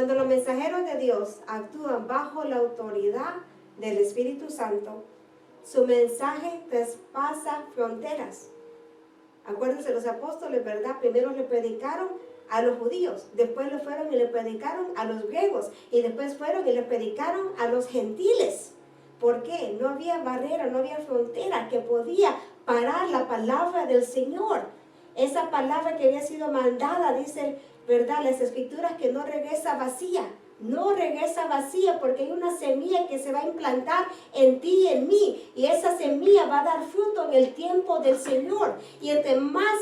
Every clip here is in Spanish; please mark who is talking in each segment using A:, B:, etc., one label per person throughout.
A: Cuando los mensajeros de Dios actúan bajo la autoridad del Espíritu Santo, su mensaje traspasa fronteras. Acuérdense, los apóstoles, ¿verdad? Primero le predicaron a los judíos, después le fueron y le predicaron a los griegos, y después fueron y le predicaron a los gentiles. ¿Por qué? No había barrera, no había frontera que podía parar la palabra del Señor. Esa palabra que había sido mandada, dice, ¿verdad?, las escrituras, que no regresa vacía. No regresa vacía, porque hay una semilla que se va a implantar en ti y en mí, y esa semilla va a dar fruto en el tiempo del Señor. Y entre más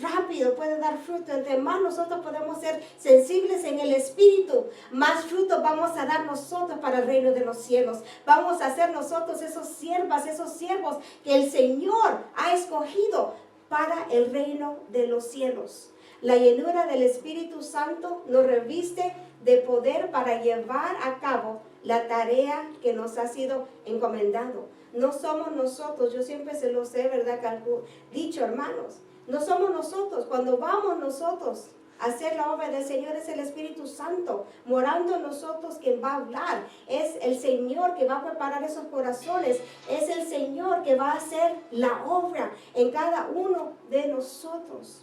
A: rápido puede dar fruto, entre más nosotros podemos ser sensibles en el Espíritu, más fruto vamos a dar nosotros para el reino de los cielos. Vamos a ser nosotros esos siervas, esos siervos que el Señor ha escogido para el reino de los cielos. La llenura del Espíritu Santo nos reviste de poder para llevar a cabo la tarea que nos ha sido encomendado. No somos nosotros, yo siempre se los he, ¿verdad?, dicho, hermanos. No somos nosotros. Cuando vamos nosotros a hacer la obra del Señor, es el Espíritu Santo morando en nosotros quien va a hablar. Es el Señor que va a preparar esos corazones. Es el Señor que va a hacer la obra en cada uno de nosotros.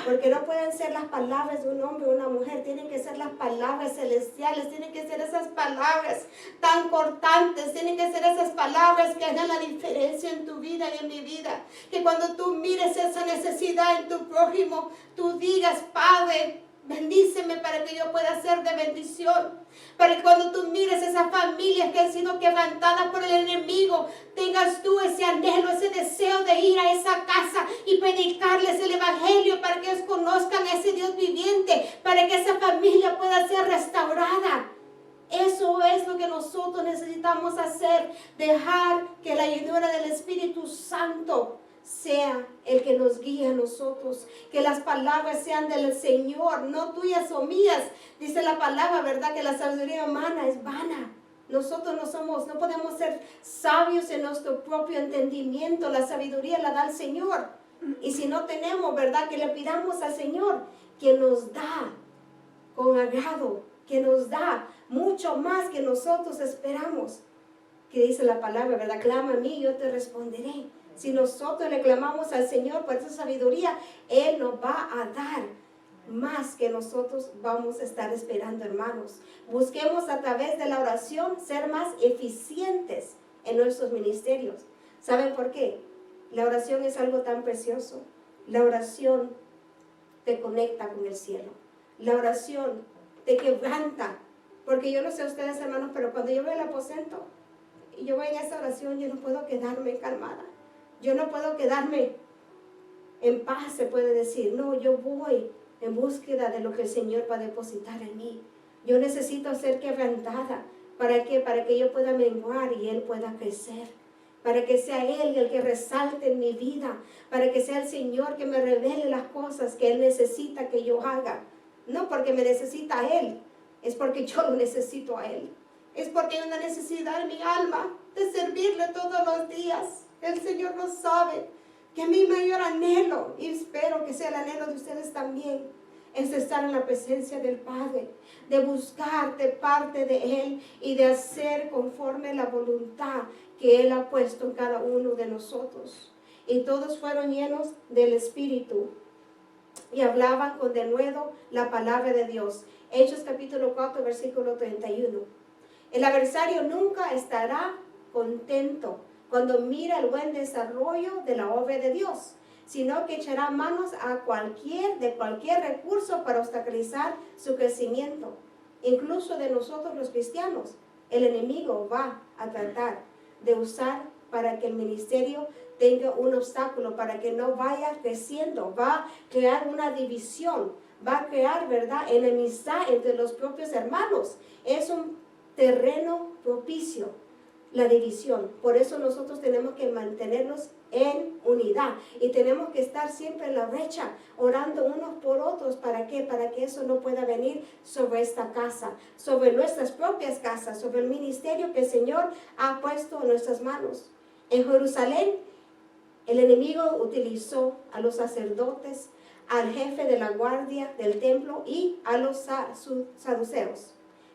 A: Porque no pueden ser las palabras de un hombre o una mujer, tienen que ser las palabras celestiales, tienen que ser esas palabras tan cortantes, tienen que ser esas palabras que hagan la diferencia en tu vida y en mi vida. Que cuando tú mires esa necesidad en tu prójimo, tú digas: Padre, bendíceme para que yo pueda ser de bendición. Para que cuando tú mires esas familias que han sido quebrantadas por el enemigo, tengas tú ese anhelo, ese deseo de ir a esa casa y predicarles el evangelio para que ellos conozcan a ese Dios viviente, para que esa familia pueda ser restaurada. Eso es lo que nosotros necesitamos hacer, dejar que la llenura del Espíritu Santo sea el que nos guíe a nosotros, que las palabras sean del Señor, no tuyas o mías. Dice la palabra, ¿verdad?, que la sabiduría humana es vana. Nosotros no podemos ser sabios en nuestro propio entendimiento. La sabiduría la da el Señor. Y si no tenemos, ¿verdad?, que le pidamos al Señor, que nos da con agrado, que nos da mucho más que nosotros esperamos. Que dice la palabra, ¿verdad? Clama a mí y yo te responderé. Si nosotros le clamamos al Señor por esa sabiduría, Él nos va a dar más que nosotros vamos a estar esperando, hermanos. Busquemos a través de la oración ser más eficientes en nuestros ministerios. ¿Saben por qué? La oración es algo tan precioso. La oración te conecta con el cielo. La oración te quebranta. Porque yo no sé ustedes, hermanos, pero cuando yo voy al aposento y yo voy en esa oración, yo no puedo quedarme calmada. Yo no puedo quedarme en paz, se puede decir. No, yo voy en búsqueda de lo que el Señor va a depositar en mí. Yo necesito ser quebrantada. ¿Para qué? Para que yo pueda menguar y Él pueda crecer. Para que sea Él el que resalte en mi vida. Para que sea el Señor que me revele las cosas que Él necesita que yo haga. No porque me necesita a Él, es porque yo lo necesito a Él. Es porque hay una necesidad en mi alma de servirle todos los días. El Señor lo sabe, que mi mayor anhelo, y espero que sea el anhelo de ustedes también, es estar en la presencia del Padre, de buscar de parte de Él y de hacer conforme la voluntad que Él ha puesto en cada uno de nosotros. Y todos fueron llenos del Espíritu y hablaban con denuedo la palabra de Dios. Hechos capítulo 4, versículo 31. El adversario nunca estará contento cuando mira el buen desarrollo de la obra de Dios, sino que echará manos a cualquier recurso para obstaculizar su crecimiento. Incluso de nosotros los cristianos, el enemigo va a tratar de usar para que el ministerio tenga un obstáculo, para que no vaya creciendo. Va a crear una división, va a crear, ¿verdad?, enemistad entre los propios hermanos. Es un terreno propicio la división. Por eso nosotros tenemos que mantenernos en unidad y tenemos que estar siempre en la brecha, orando unos por otros. ¿Para qué? Para que eso no pueda venir sobre esta casa, sobre nuestras propias casas, sobre el ministerio que el Señor ha puesto en nuestras manos. En Jerusalén, el enemigo utilizó a los sacerdotes, al jefe de la guardia del templo y a los saduceos.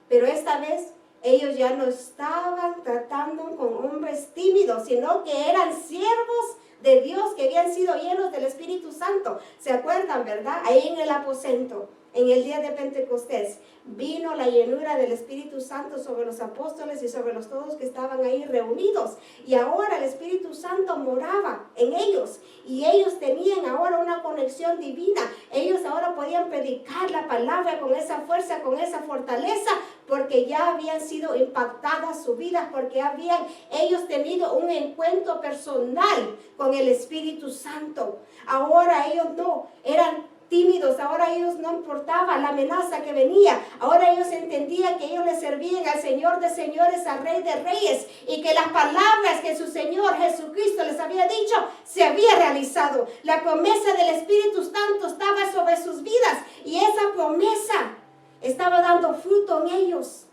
A: Pero esta vez ellos ya no estaban tratando con hombres tímidos, sino que eran siervos de Dios que habían sido llenos del Espíritu Santo. ¿Se acuerdan, verdad? Ahí en el aposento, en el día de Pentecostés, vino la llenura del Espíritu Santo sobre los apóstoles y sobre los todos que estaban ahí reunidos. Y ahora el Espíritu Santo moraba en ellos. Y ellos tenían ahora una conexión divina. Ellos ahora podían predicar la palabra con esa fuerza, con esa fortaleza, porque ya habían sido impactadas sus vidas, porque habían ellos tenido un encuentro personal con el Espíritu Santo. Ahora ellos no eran tímidos, ahora ellos no importaba la amenaza que venía, ahora ellos entendían que ellos le servían al Señor de señores, al Rey de reyes, y que las palabras que su Señor Jesucristo les había dicho se había realizado. La promesa del Espíritu Santo estaba sobre sus vidas, y esa promesa estaba dando fruto en ellos,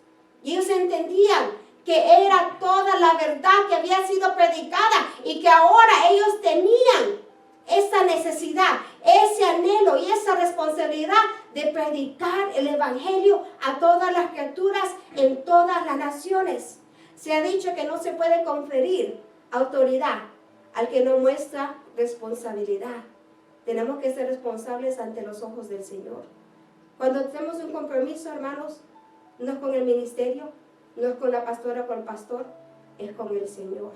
A: y ellos entendían que era toda la verdad que había sido predicada, y que ahora ellos tenían esa necesidad, ese anhelo y esa responsabilidad de predicar el Evangelio a todas las criaturas en todas las naciones. Se ha dicho que no se puede conferir autoridad al que no muestra responsabilidad. Tenemos que ser responsables ante los ojos del Señor. Cuando tenemos un compromiso, hermanos, no es con el ministerio, no es con la pastora o con el pastor, es con el Señor,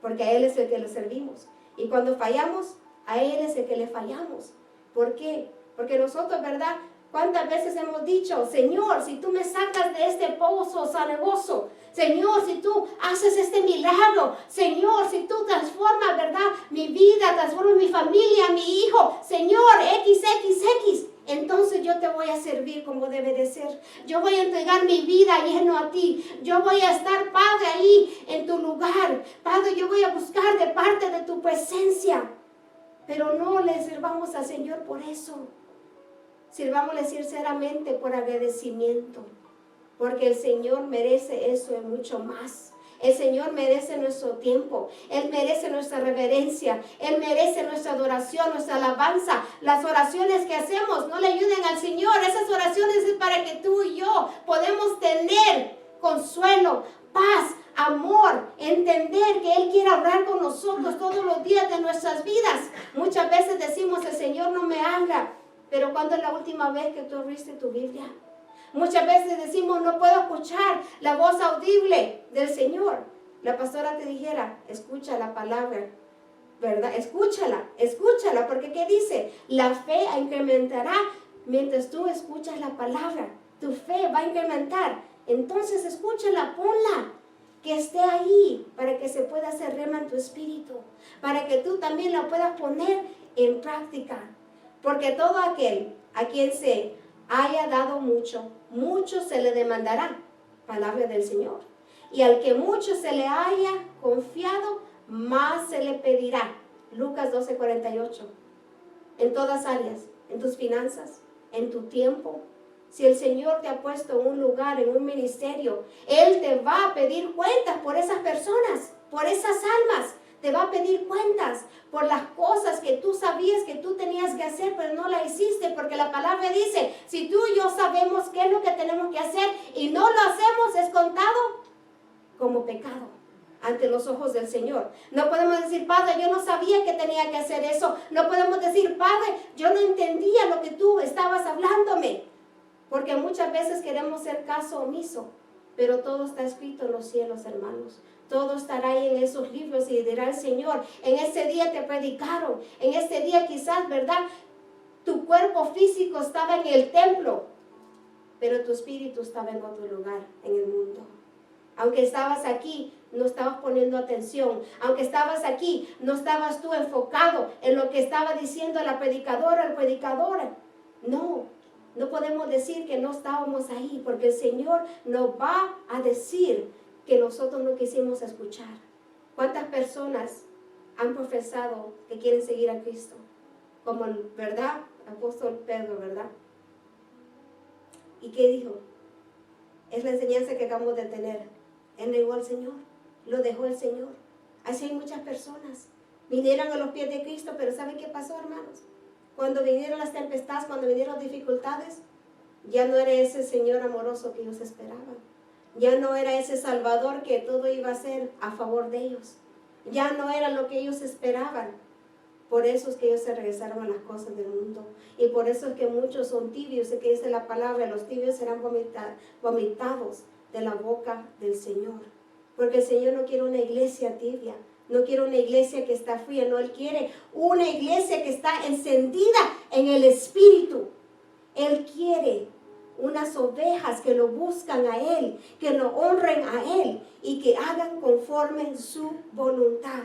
A: porque a Él es el que le servimos. Y cuando fallamos, a Él es el que le fallamos. ¿Por qué? Porque nosotros, ¿verdad? ¿Cuántas veces hemos dicho, Señor, si tú me sacas de este pozo cenagoso, Señor, si tú haces este milagro, Señor, si tú transformas, ¿verdad?, mi vida, transformas mi familia, mi hijo, Señor, XXX, entonces yo te voy a servir como debe de ser. Yo voy a entregar mi vida lleno a ti. Yo voy a estar, Padre, ahí en tu lugar. Padre, yo voy a buscar de parte de tu presencia. Pero no le sirvamos al Señor por eso. Sirvámosle sinceramente por agradecimiento. Porque el Señor merece eso y mucho más. El Señor merece nuestro tiempo. Él merece nuestra reverencia. Él merece nuestra adoración, nuestra alabanza. Las oraciones que hacemos no le ayuden al Señor. Esas oraciones es para que tú y yo podemos tener consuelo, paz, amor, entender que Él quiere hablar con nosotros todos los días de nuestras vidas. Muchas veces decimos, el Señor no me habla, pero ¿cuándo es la última vez que tú abriste tu Biblia? Muchas veces decimos, no puedo escuchar la voz audible del Señor. La pastora te dijera, escucha la palabra, ¿verdad? Escúchala, porque ¿qué dice? La fe incrementará mientras tú escuchas la palabra. Tu fe va a incrementar. Entonces escúchala, ponla, que esté ahí, para que se pueda hacer rema en tu espíritu, para que tú también la puedas poner en práctica. Porque todo aquel a quien se haya dado mucho, mucho se le demandará, palabra del Señor. Y al que mucho se le haya confiado, más se le pedirá. Lucas 12:48. En todas áreas, en tus finanzas, en tu tiempo. Si el Señor te ha puesto en un lugar, en un ministerio, Él te va a pedir cuentas por esas personas, por esas almas. Te va a pedir cuentas por las cosas que tú sabías que tú tenías que hacer, pero no la hiciste, porque la palabra dice, si tú y yo sabemos qué es lo que tenemos que hacer y no lo hacemos, es contado como pecado ante los ojos del Señor. No podemos decir, Padre, yo no sabía que tenía que hacer eso. No podemos decir, Padre, yo no entendía lo que tú estabas hablándome. Porque muchas veces queremos ser caso omiso, pero todo está escrito en los cielos, hermanos. Todo estará ahí en esos libros y dirá el Señor, en ese día te predicaron, en este día quizás, ¿verdad? Tu cuerpo físico estaba en el templo, pero tu espíritu estaba en otro lugar, en el mundo. Aunque estabas aquí, no estabas poniendo atención. Aunque estabas aquí, no estabas tú enfocado en lo que estaba diciendo la predicadora, el predicador. No podemos decir que no estábamos ahí, porque el Señor nos va a decir que nosotros no quisimos escuchar. ¿Cuántas personas han profesado que quieren seguir a Cristo? Como el, ¿verdad? Apóstol Pedro, ¿verdad? ¿Y qué dijo? Es la enseñanza que acabamos de tener. Él negó al Señor, lo dejó el Señor. Así hay muchas personas. Vinieron a los pies de Cristo, pero ¿saben qué pasó, hermanos? Cuando vinieron las tempestades, cuando vinieron dificultades, ya no era ese Señor amoroso que ellos esperaban. Ya no era ese Salvador que todo iba a ser a favor de ellos. Ya no era lo que ellos esperaban. Por eso es que ellos se regresaron a las cosas del mundo. Y por eso es que muchos son tibios. Es que dice la palabra, los tibios serán vomitados de la boca del Señor. Porque el Señor no quiere una iglesia tibia. No quiere una iglesia que está fría. No, Él quiere una iglesia que está encendida en el Espíritu. Él quiere unas ovejas que lo buscan a Él, que lo honren a Él y que hagan conforme su voluntad.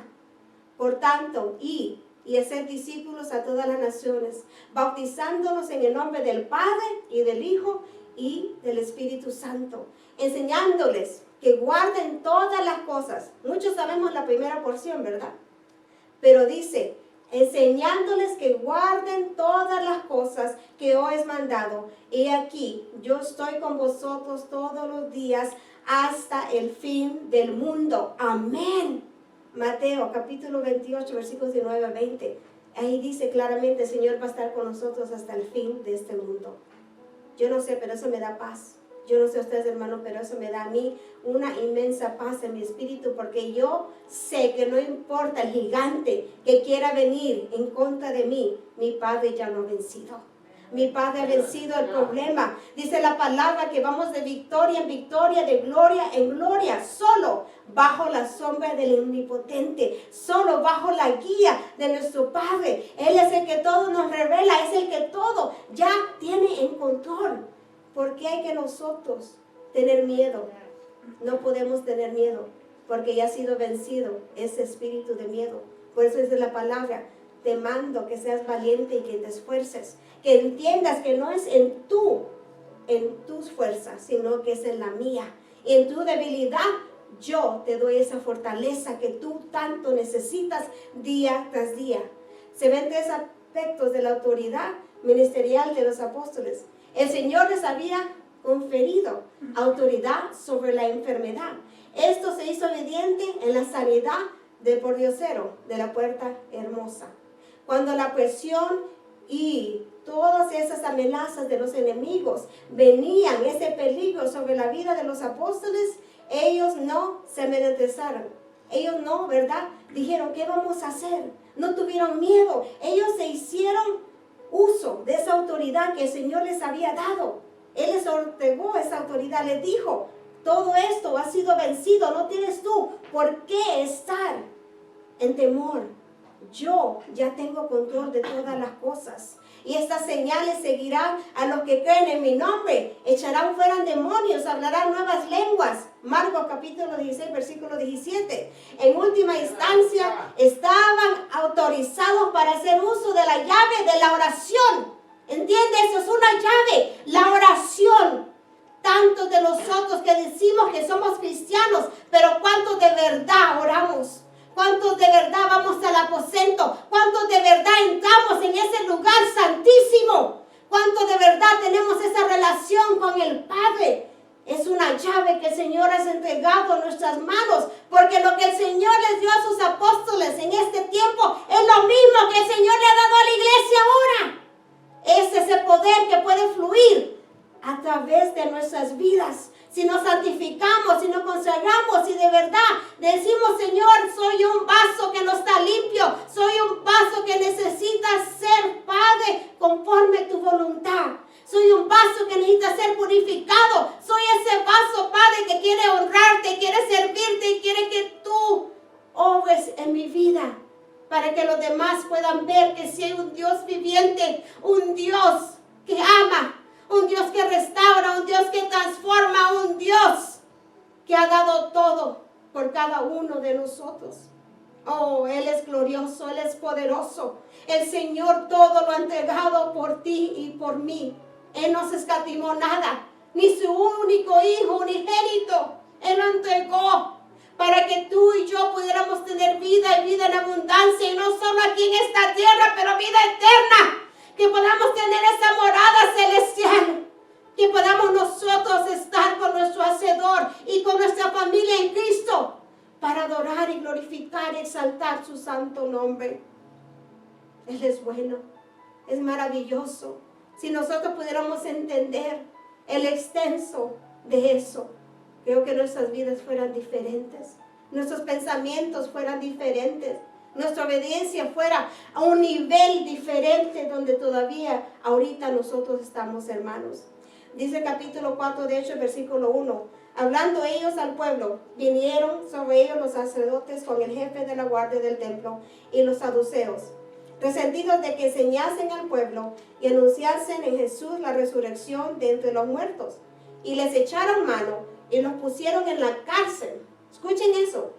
A: Por tanto, y hacer discípulos a todas las naciones, bautizándolos en el nombre del Padre y del Hijo y del Espíritu Santo, enseñándoles que guarden todas las cosas. Muchos sabemos la primera porción, ¿verdad? Pero dice, enseñándoles que guarden todas las cosas que os he mandado. He aquí, yo estoy con vosotros todos los días hasta el fin del mundo. Amén. Mateo capítulo 28, versículos 19 a 20. Ahí dice claramente, el Señor va a estar con nosotros hasta el fin de este mundo. Yo no sé, pero eso me da paz. Yo no sé a ustedes, hermanos, pero eso me da a mí una inmensa paz en mi espíritu, porque yo sé que no importa el gigante que quiera venir en contra de mí, mi Padre ya lo ha vencido. Mi Padre ha vencido el problema. Dice la palabra que vamos de victoria en victoria, de gloria en gloria, solo bajo la sombra del Omnipotente, solo bajo la guía de nuestro Padre. Él es el que todo nos revela, es el que todo ya tiene en control. ¿Por qué hay que nosotros tener miedo? No podemos tener miedo, porque ya ha sido vencido ese espíritu de miedo. Por eso dice la palabra, te mando que seas valiente y que te esfuerces, que entiendas que no es en tus fuerzas, sino que es en la mía. Y en tu debilidad, yo te doy esa fortaleza que tú tanto necesitas día tras día. Se ven tres aspectos de la autoridad ministerial de los apóstoles. El Señor les había conferido autoridad sobre la enfermedad. Esto se hizo evidente en la sanidad del pordiosero de la Puerta Hermosa. Cuando la presión y todas esas amenazas de los enemigos venían, ese peligro sobre la vida de los apóstoles, ellos no se amedrentaron. Ellos no, ¿verdad? Dijeron, ¿qué vamos a hacer? No tuvieron miedo. Ellos se hicieron uso de esa autoridad que el Señor les había dado. Él les otorgó esa autoridad, les dijo, todo esto ha sido vencido, no tienes tú por qué estar en temor. Yo ya tengo control de todas las cosas. Y estas señales seguirán a los que creen en mi nombre. Echarán fuera demonios, hablarán nuevas lenguas. Marcos capítulo 16, versículo 17. En última instancia, estaban autorizados para hacer uso de la llave de la oración. ¿Entiende? Eso es una llave, la oración. Tantos de nosotros que decimos que somos cristianos, pero ¿cuántos de verdad oramos? ¿Cuántos de verdad vamos al aposento? ¿Cuántos de verdad entramos en ese lugar santísimo? ¿Cuántos de verdad tenemos esa relación con el Padre? Es una llave que el Señor ha entregado en nuestras manos, porque lo que el Señor les dio a sus apóstoles en este tiempo es lo mismo que el Señor le ha dado a la iglesia ahora. Es ese poder que puede fluir a través de nuestras vidas. Si nos santificamos, si nos consagramos, si de verdad decimos, Señor, soy un vaso que no está limpio, soy un vaso que necesita ser, Padre, conforme a tu voluntad. Soy un vaso que necesita ser purificado. Soy ese vaso, Padre, que quiere honrarte, quiere servirte y quiere que tú obres en mi vida, para que los demás puedan ver que si hay un Dios viviente, un Dios que ama, un Dios que restaura, un Dios que transforma, un Dios que ha dado todo por cada uno de nosotros. Oh, Él es glorioso, Él es poderoso. El Señor todo lo ha entregado por ti y por mí. Él no se escatimó nada, ni su único hijo unigénito. Él lo entregó para que tú y yo pudiéramos tener vida y vida en abundancia, y no solo aquí en esta tierra, pero vida eterna. Que podamos tener esa morada celestial, que podamos nosotros estar con nuestro Hacedor y con nuestra familia en Cristo para adorar y glorificar y exaltar su santo nombre. Él es bueno, es maravilloso. Si nosotros pudiéramos entender el extenso de eso, creo que nuestras vidas fueran diferentes, nuestros pensamientos fueran diferentes, nuestra obediencia fuera a un nivel diferente donde todavía ahorita nosotros estamos, hermanos. Dice capítulo 4 de Hechos, versículo 1. Hablando ellos al pueblo, vinieron sobre ellos los sacerdotes con el jefe de la guardia del templo y los saduceos, resentidos de que enseñasen al pueblo y anunciasen en Jesús la resurrección de entre los muertos. Y les echaron mano y los pusieron en la cárcel. Escuchen eso.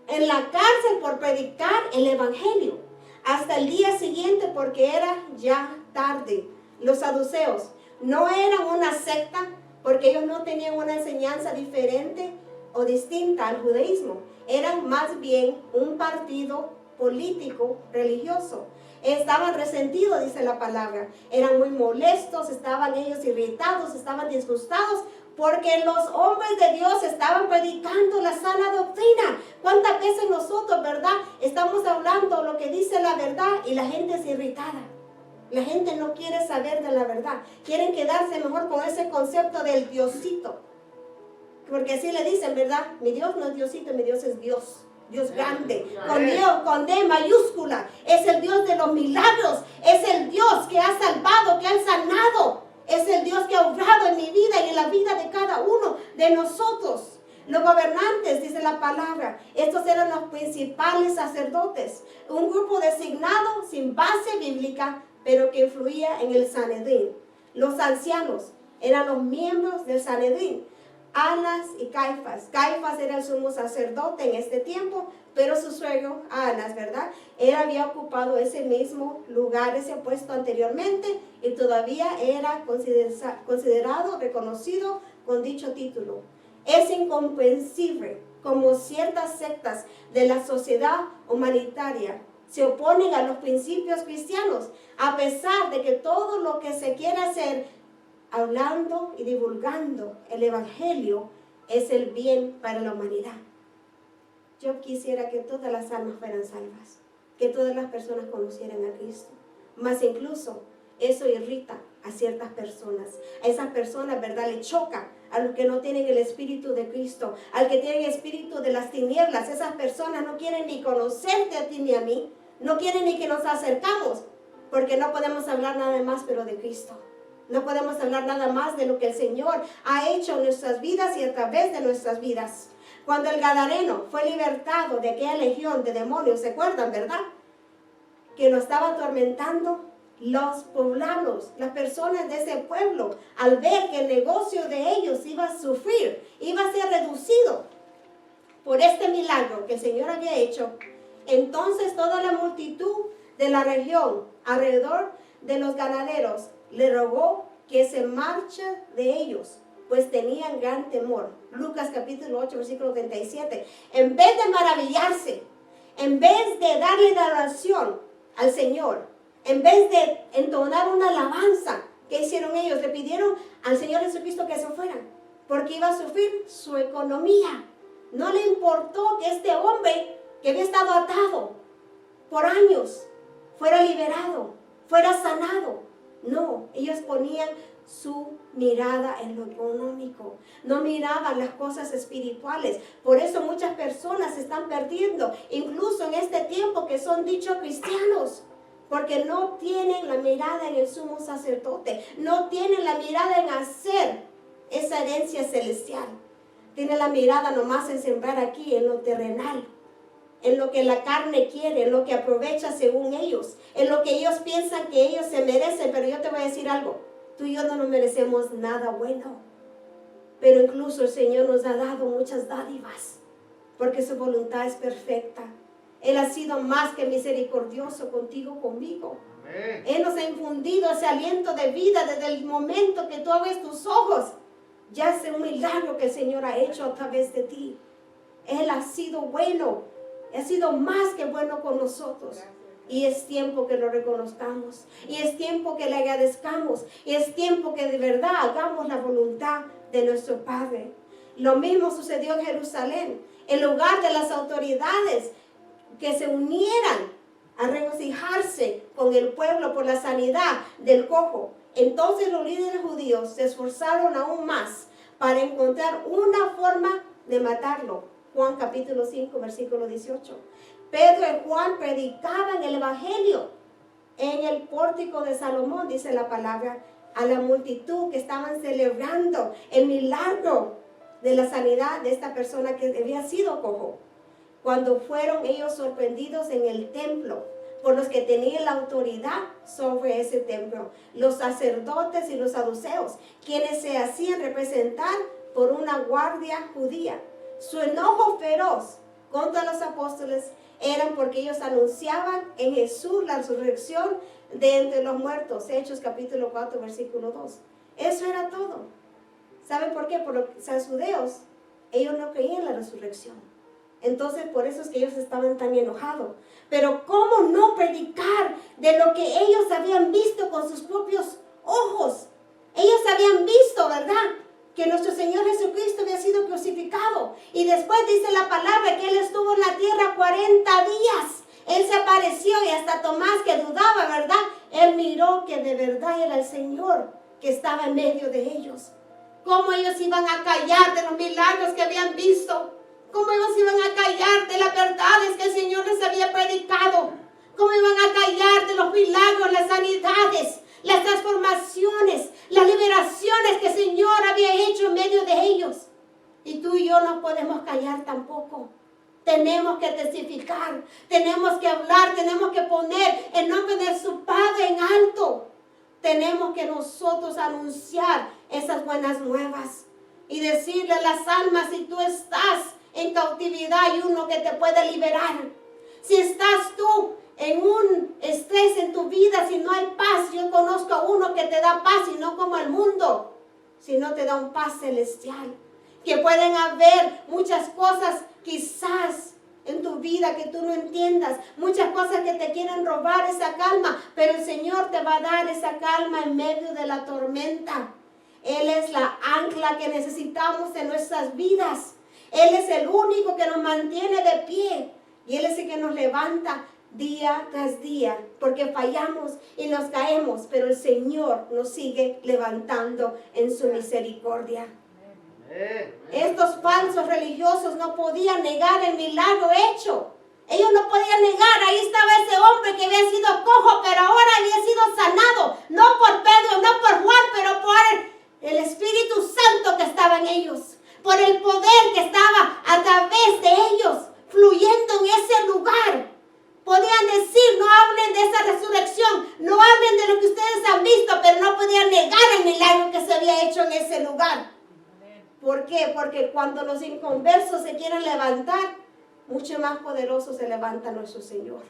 A: En la cárcel por predicar el evangelio. Hasta el día siguiente porque era ya tarde. Los saduceos no eran una secta porque ellos no tenían una enseñanza diferente o distinta al judaísmo. Eran más bien un partido político religioso. Estaban resentidos, dice la palabra. Eran muy molestos, estaban ellos irritados, estaban disgustados porque los hombres de Dios estaban predicando la sana doctrina. ¿Cuántas veces nosotros, verdad, estamos hablando lo que dice la verdad y la gente es irritada? La gente no quiere saber de la verdad. Quieren quedarse mejor con ese concepto del Diosito. Porque así le dicen, ¿verdad? Mi Dios no es Diosito, mi Dios es Dios. Dios grande, con Dios, con D mayúscula. Es el Dios de los milagros. Es el Dios que ha salvado, que ha sanado. Es el Dios que ha obrado en mi vida y en la vida de cada uno de nosotros. Los gobernantes, dice la palabra, estos eran los principales sacerdotes. Un grupo designado sin base bíblica, pero que influía en el Sanedrín. Los ancianos eran los miembros del Sanedrín. Anas y Caifás. Caifás era el sumo sacerdote en este tiempo, pero su suegro, Anas, ¿verdad? Él había ocupado ese mismo lugar, ese puesto anteriormente, y todavía era considerado, reconocido con dicho título. Es incomprensible como ciertas sectas de la sociedad humanitaria se oponen a los principios cristianos, a pesar de que todo lo que se quiere hacer hablando y divulgando el evangelio es el bien para la humanidad. Yo quisiera que todas las almas fueran salvas, que todas las personas conocieran a Cristo. Mas incluso eso irrita a ciertas personas. A esas personas, ¿verdad?, le choca a los que no tienen el Espíritu de Cristo, al que tienen el espíritu de las tinieblas. Esas personas no quieren ni conocerte a ti ni a mí, no quieren ni que nos acercamos, porque no podemos hablar nada más pero de Cristo. No podemos hablar nada más de lo que el Señor ha hecho en nuestras vidas y a través de nuestras vidas. Cuando el Gadareno fue libertado de aquella legión de demonios, ¿se acuerdan, verdad? Que lo estaba atormentando. Los poblanos, las personas de ese pueblo, al ver que el negocio de ellos iba a sufrir, iba a ser reducido por este milagro que el Señor había hecho, entonces toda la multitud de la región alrededor de los ganaderos le rogó que se marche de ellos, pues tenían gran temor. Lucas capítulo 8, versículo 37. En vez de maravillarse, en vez de darle la oración al Señor, en vez de entonar una alabanza, ¿qué hicieron ellos? Le pidieron al Señor Jesucristo que se fueran, porque iba a sufrir su economía. No le importó que este hombre que había estado atado por años fuera liberado, fuera sanado. No, ellos ponían su mirada en lo económico, no miraban las cosas espirituales. Por eso muchas personas se están perdiendo, incluso en este tiempo que son dichos cristianos, porque no tienen la mirada en el sumo sacerdote, no tienen la mirada en hacer esa herencia celestial. Tienen la mirada nomás en sembrar aquí, en lo terrenal, en lo que la carne quiere, en lo que aprovecha según ellos, en lo que ellos piensan que ellos se merecen. Pero yo te voy a decir algo, tú y yo no nos merecemos nada bueno, pero incluso el Señor nos ha dado muchas dádivas, porque su voluntad es perfecta. Él ha sido más que misericordioso contigo, conmigo. Amén. Él nos ha infundido ese aliento de vida desde el momento que tú abres tus ojos. Ya es un milagro que el Señor ha hecho a través de ti. Él ha sido bueno, ha sido más que bueno con nosotros. Y es tiempo que lo reconozcamos, y es tiempo que le agradezcamos, y es tiempo que de verdad hagamos la voluntad de nuestro Padre. Lo mismo sucedió en Jerusalén. En lugar de las autoridades que se unieran a regocijarse con el pueblo por la sanidad del cojo. Entonces los líderes judíos se esforzaron aún más para encontrar una forma de matarlo. Juan capítulo 5, versículo 18. Pedro y Juan predicaban el evangelio en el pórtico de Salomón, dice la palabra, a la multitud que estaban celebrando el milagro de la sanidad de esta persona que había sido cojo. Cuando fueron ellos sorprendidos en el templo por los que tenían la autoridad sobre ese templo, los sacerdotes y los saduceos, quienes se hacían representar por una guardia judía. Su enojo feroz contra los apóstoles eran porque ellos anunciaban en Jesús la resurrección de entre los muertos. Hechos capítulo 4, versículo 2. Eso era todo. ¿Saben por qué? Porque los judíos, ellos no creían en la resurrección. Entonces, por eso es que ellos estaban tan enojados. Pero ¿cómo no predicar de lo que ellos habían visto con sus propios ojos? Ellos habían visto, ¿verdad?, que nuestro Señor Jesucristo había sido crucificado. Y después dice la palabra que Él estuvo en la tierra 40 días. Él se apareció y hasta Tomás, que dudaba, ¿verdad?, él miró que de verdad era el Señor que estaba en medio de ellos. ¿Cómo ellos iban a callar de los milagros que habían visto? ¿Cómo ellos iban a callar de las verdades que el Señor les había predicado? ¿Cómo iban a callar de los milagros, las sanidades, las transformaciones, las liberaciones que el Señor había hecho en medio de ellos? Y tú y yo no podemos callar tampoco. Tenemos que testificar, tenemos que hablar, tenemos que poner el nombre de su Padre en alto. Tenemos que nosotros anunciar esas buenas nuevas y decirle a las almas: si tú estás en cautividad, hay uno que te puede liberar. Si estás tú en un estrés en tu vida, si no hay paz, yo conozco a uno que te da paz, y no como el mundo, sino te da un paz celestial. Que pueden haber muchas cosas quizás en tu vida que tú no entiendas, muchas cosas que te quieren robar esa calma, pero el Señor te va a dar esa calma en medio de la tormenta. Él es la ancla que necesitamos en nuestras vidas. Él es el único que nos mantiene de pie, y Él es el que nos levanta día tras día, porque fallamos y nos caemos, pero el Señor nos sigue levantando en su misericordia. Estos falsos religiosos no podían negar el milagro hecho. Ellos no podían negar, ahí estaba ese hombre que había sido cojo, pero ahora había sido sanado, no por Pedro, no por Juan, pero por el Espíritu Santo que estaba en ellos, por el poder que estaba a través de ellos, fluyendo en ese lugar. Podían decir: no hablen de esa resurrección, no hablen de lo que ustedes han visto, pero no podían negar el milagro que se había hecho en ese lugar. ¿Por qué? Porque cuando los inconversos se quieren levantar, mucho más poderoso se levanta nuestro Señor.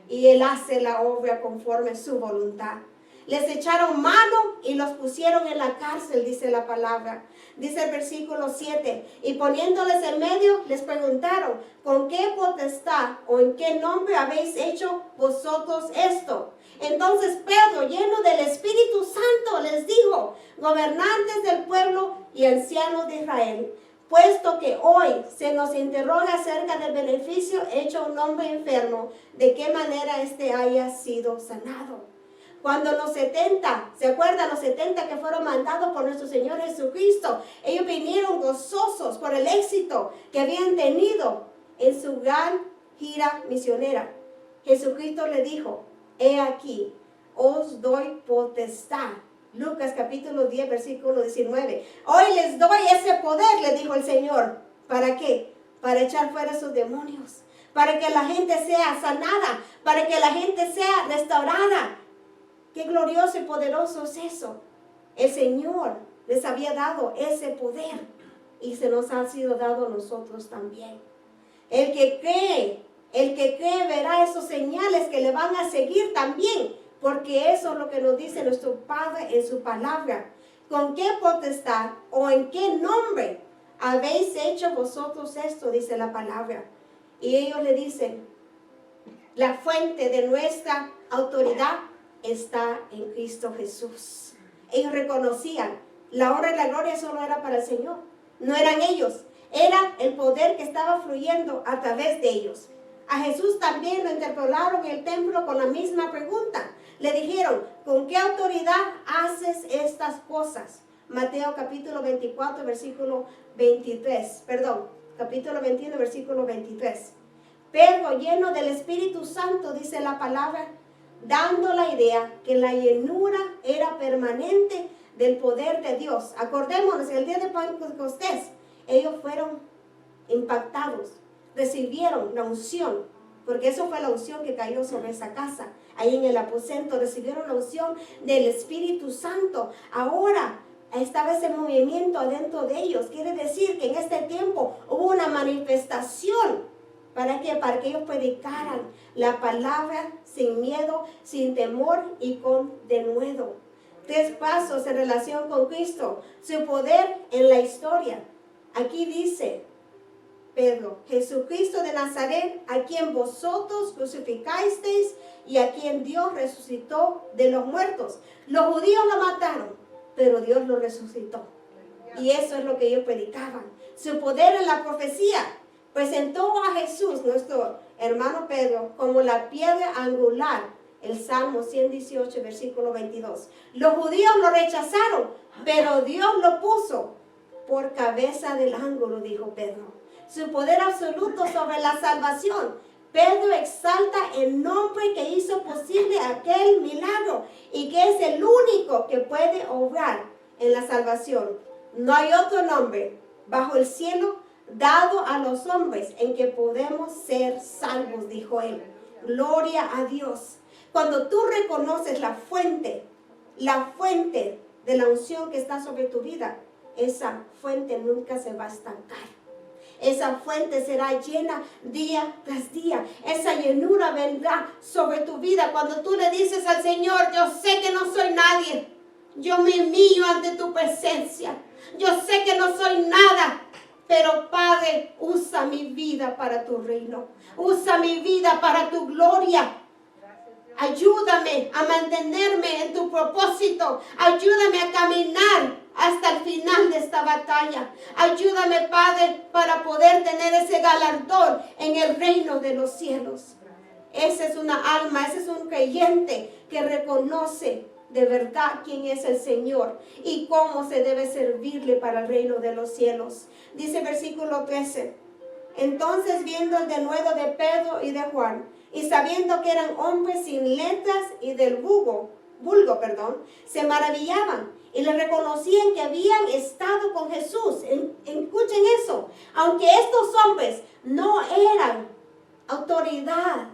A: Y Él hace la obra conforme a su voluntad. Les echaron mano y los pusieron en la cárcel, dice la palabra. Dice el versículo 7, y poniéndoles en medio, les preguntaron: ¿con qué potestad o en qué nombre habéis hecho vosotros esto? Entonces Pedro, lleno del Espíritu Santo, les dijo: gobernantes del pueblo y ancianos de Israel, puesto que hoy se nos interroga acerca del beneficio hecho a un hombre enfermo, de qué manera éste haya sido sanado. Cuando los 70, ¿se acuerdan? Los 70 que fueron mandados por nuestro Señor Jesucristo, ellos vinieron gozosos por el éxito que habían tenido en su gran gira misionera. Jesucristo le dijo: he aquí, os doy potestad. Lucas capítulo 10, versículo 19. Hoy les doy ese poder, le dijo el Señor. ¿Para qué? Para echar fuera esos demonios, para que la gente sea sanada, para que la gente sea restaurada. Qué glorioso y poderoso es eso. El Señor les había dado ese poder y se nos ha sido dado a nosotros también. El que cree verá esos señales que le van a seguir también, porque eso es lo que nos dice nuestro Padre en su palabra. ¿Con qué potestad o en qué nombre habéis hecho vosotros esto? Dice la palabra. Y ellos le dicen: la fuente de nuestra autoridad está en Cristo Jesús. Ellos reconocían: la honra y la gloria solo era para el Señor. No eran ellos, era el poder que estaba fluyendo a través de ellos. A Jesús también lo interpelaron en el templo con la misma pregunta. Le dijeron, ¿con qué autoridad haces estas cosas? Mateo capítulo 24, versículo 23. Perdón, capítulo 21, versículo 23. Pedro, lleno del Espíritu Santo, dice la palabra, dando la idea que la llenura era permanente del poder de Dios. Acordémonos, el día de Pentecostés, ellos fueron impactados, recibieron la unción, porque eso fue la unción que cayó sobre esa casa. Ahí en el aposento recibieron la unción del Espíritu Santo. Ahora estaba ese movimiento adentro de ellos. Quiere decir que en este tiempo hubo una manifestación. ¿Para qué? Para que ellos predicaran la palabra sin miedo, sin temor y con denuedo. 3 pasos en relación con Cristo. Su poder en la historia. Aquí dice Pedro, Jesucristo de Nazaret, a quien vosotros crucificasteis y a quien Dios resucitó de los muertos. Los judíos lo mataron, pero Dios lo resucitó. Y eso es lo que ellos predicaban. Su poder en la profecía. Presentó a Jesús, nuestro hermano Pedro, como la piedra angular. El Salmo 118, versículo 22. Los judíos lo rechazaron, pero Dios lo puso por cabeza del ángulo, dijo Pedro. Su poder absoluto sobre la salvación. Pedro exalta el nombre que hizo posible aquel milagro y que es el único que puede obrar en la salvación. No hay otro nombre bajo el cielo dado a los hombres en que podemos ser salvos, dijo él. Gloria a Dios. Cuando tú reconoces la fuente de la unción que está sobre tu vida, esa fuente nunca se va a estancar. Esa fuente será llena día tras día. Esa llenura vendrá sobre tu vida cuando tú le dices al Señor, yo sé que no soy nadie. Yo me humillo ante tu presencia. Yo sé que no soy nada. Pero Padre, usa mi vida para tu reino. Usa mi vida para tu gloria. Ayúdame a mantenerme en tu propósito. Ayúdame a caminar hasta el final de esta batalla. Ayúdame, Padre, para poder tener ese galardón en el reino de los cielos. Esa es una alma, ese es un creyente que reconoce de verdad quién es el Señor y cómo se debe servirle para el reino de los cielos. Dice versículo 13. Entonces, viendo el denuedo de Pedro y de Juan, y sabiendo que eran hombres sin letras y del vulgo, se maravillaban y le reconocían que habían estado con Jesús. Escuchen eso. Aunque estos hombres no eran autoridad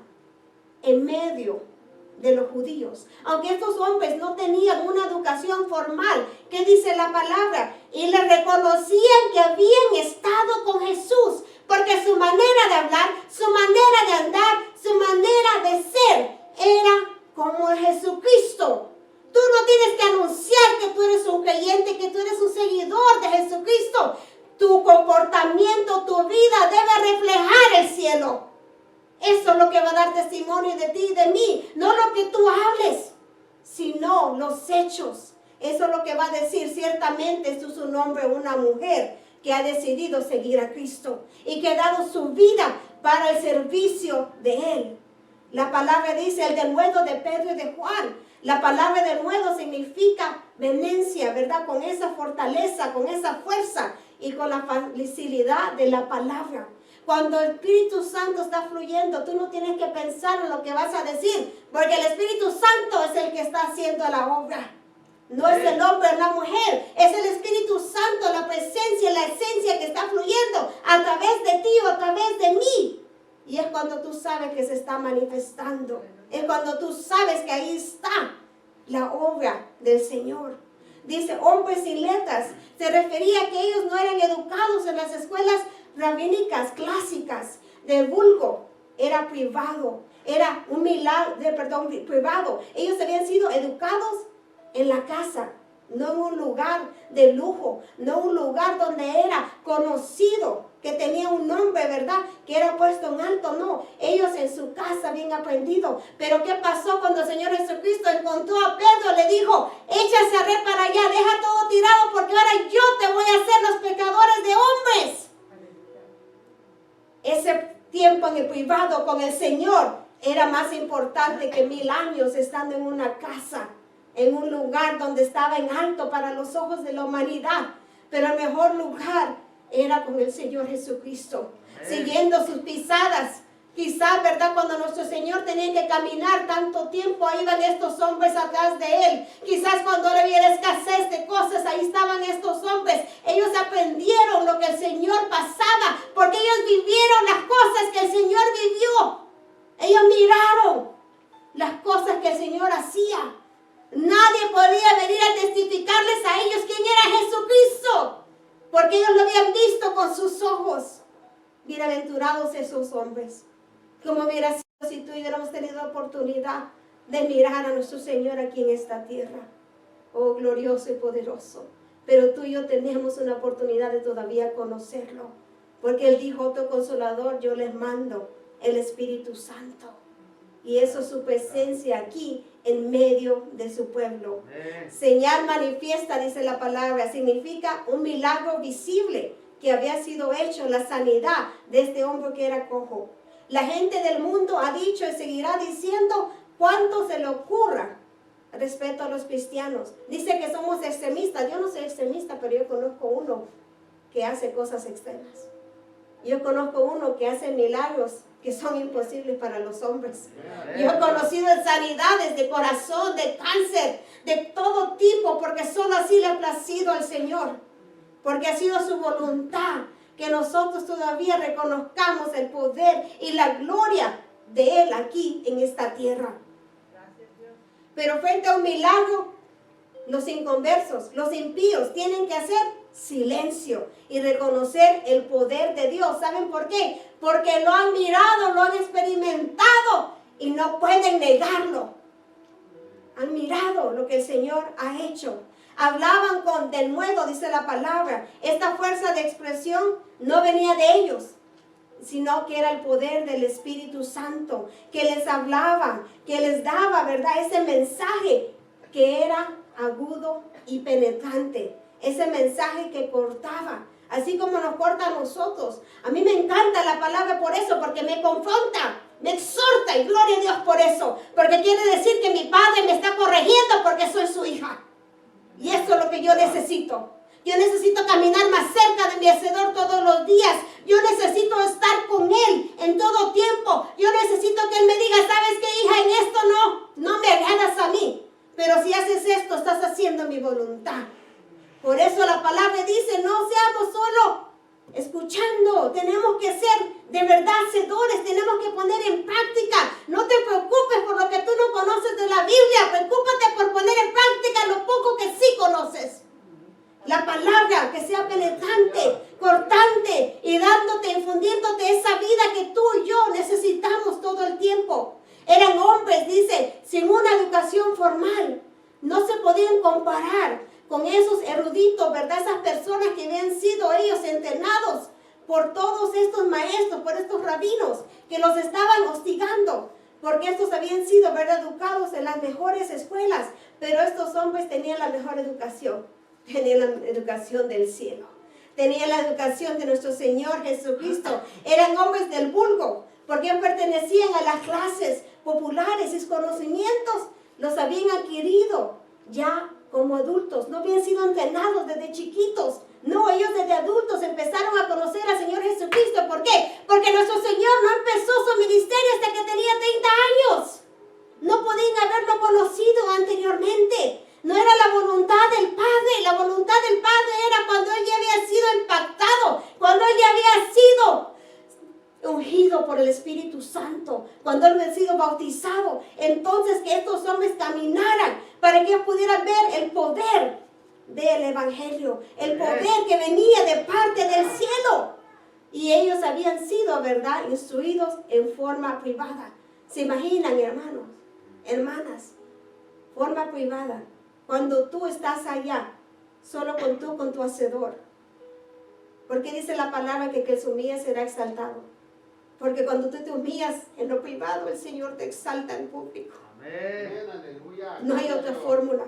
A: en medio de los judíos, aunque estos hombres no tenían una educación formal, ¿qué dice la palabra? Y le reconocían que habían estado con Jesús, porque su manera de hablar, su manera de andar, su manera de ser era como Jesucristo. Tú no tienes que anunciar que tú eres un creyente, que tú eres un seguidor de Jesucristo. Tu comportamiento, tu vida debe reflejar el cielo. Eso es lo que va a dar testimonio de ti y de mí. No lo que tú hables, sino los hechos. Eso es lo que va a decir. Ciertamente esto es un hombre o una mujer que ha decidido seguir a Cristo y que ha dado su vida para el servicio de Él. La palabra dice el denuedo de Pedro y de Juan. La palabra denuedo significa vehemencia, ¿verdad? Con esa fortaleza, con esa fuerza y con la facilidad de la palabra. Cuando el Espíritu Santo está fluyendo, tú no tienes que pensar en lo que vas a decir, porque el Espíritu Santo es el que está haciendo la obra. No es el hombre o la mujer, es el Espíritu Santo, la presencia, la esencia que está fluyendo a través de ti o a través de mí. Y es cuando tú sabes que se está manifestando. Es cuando tú sabes que ahí está la obra del Señor. Dice, hombres sin letras. Se refería a que ellos no eran educados en las escuelas rabínicas clásicas del vulgo. Era privado. Era un milagro, privado. Ellos habían sido educados en la casa, no en un lugar de lujo, no un lugar donde era conocido, que tenía un nombre, ¿verdad? Que era puesto en alto, no. Ellos en su casa habían aprendido. Pero ¿qué pasó cuando el Señor Jesucristo encontró a Pedro? Le dijo, échase a red para allá, deja todo tirado, porque ahora yo te voy a hacer los pecadores de hombres. Ese tiempo en el privado con el Señor era más importante que 1000 años estando en una casa, en un lugar donde estaba en alto para los ojos de la humanidad. Pero el mejor lugar era con el Señor Jesucristo, siguiendo sus pisadas. Quizás, ¿verdad? Cuando nuestro Señor tenía que caminar tanto tiempo, ahí iban estos hombres atrás de Él. Quizás cuando había escasez de cosas, ahí estaban estos hombres. Ellos aprendieron lo que el Señor pasaba, porque ellos vivieron las cosas que el Señor vivió. Ellos miraron las cosas que el Señor hacía. Nadie podía venir a testificarles a ellos quién era Jesucristo, porque ellos lo habían visto con sus ojos. Bienaventurados esos hombres. Como hubiera sido si tú hubiéramos tenido la oportunidad de mirar a nuestro Señor aquí en esta tierra. Oh, glorioso y poderoso. Pero tú y yo tenemos una oportunidad de todavía conocerlo. Porque Él dijo, otro consolador yo les mando, el Espíritu Santo. Y eso es su presencia aquí en medio de su pueblo. Señal manifiesta, dice la palabra, significa un milagro visible que había sido hecho, la sanidad de este hombre que era cojo. La gente del mundo ha dicho y seguirá diciendo cuánto se le ocurra respecto a los cristianos. Dice que somos extremistas. Yo no soy extremista, pero yo conozco uno que hace cosas extremas. Yo conozco uno que hace milagros que son imposibles para los hombres. Yo he conocido sanidades de corazón, de cáncer, de todo tipo, porque solo así le ha placido al Señor. Porque ha sido su voluntad que nosotros todavía reconozcamos el poder y la gloria de Él aquí en esta tierra. Pero frente a un milagro, los inconversos, los impíos, tienen que hacer silencio y reconocer el poder de Dios. ¿Saben por qué? Porque lo han mirado, lo han experimentado y no pueden negarlo. Han mirado lo que el Señor ha hecho. Hablaban con denuedo, dice la palabra. Esta fuerza de expresión no venía de ellos, sino que era el poder del Espíritu Santo, que les hablaba, que les daba, ¿verdad? Ese mensaje que era agudo y penetrante. Ese mensaje que cortaba, así como nos corta a nosotros. A mí me encanta la palabra por eso, porque me confronta, me exhorta, y gloria a Dios por eso. Porque quiere decir que mi padre me está corrigiendo porque soy su hija. Y eso es lo que yo necesito. Yo necesito caminar más cerca de mi Hacedor todos los días. Yo necesito estar con Él en todo tiempo. Yo necesito que Él me diga, ¿sabes qué, hija? En esto no me agadas a mí. Pero si haces esto, estás haciendo mi voluntad. Por eso la palabra dice, no seamos solo escuchando. Tenemos que ser de verdad hacedores. Tenemos que poner en práctica. No te preocupes por lo que tú no conoces de la Biblia. Preocúpate por poner en práctica lo poco que sí conoces. La palabra que sea penetrante, cortante y dándote, infundiéndote esa vida que tú y yo necesitamos todo el tiempo. Eran hombres, dice, sin una educación formal. No se podían comparar con esos eruditos, ¿verdad? Esas personas que habían sido ellos entrenados por todos estos maestros, por estos rabinos que los estaban hostigando. Porque estos habían sido, ¿verdad?, educados en las mejores escuelas. Pero estos hombres tenían la mejor educación. Tenían la educación del cielo. Tenían la educación de nuestro Señor Jesucristo. Eran hombres del vulgo, porque pertenecían a las clases populares. Sus conocimientos los habían adquirido ya como adultos. No habían sido entrenados desde chiquitos. No, ellos desde adultos empezaron a conocer al Señor Jesucristo. ¿Por qué? Porque nuestro Señor no empezó su ministerio hasta que tenía 30 años. No podían haberlo conocido anteriormente. No era la voluntad del Padre. La voluntad del Padre era cuando Él ya había sido impactado, cuando Él ya había sido ungido por el Espíritu Santo, cuando Él había sido bautizado. Entonces que estos hombres caminaran para que ellos pudieran ver el poder del Evangelio, el poder que venía de parte del cielo. Y ellos habían sido, ¿verdad?, instruidos en forma privada. ¿Se imaginan, hermanos, hermanas? Forma privada. Cuando tú estás allá, solo con tu Hacedor. Porque dice la palabra que el se humilla será exaltado. Porque cuando tú te humillas en lo privado, el Señor te exalta en público. Amén. No hay otra fórmula.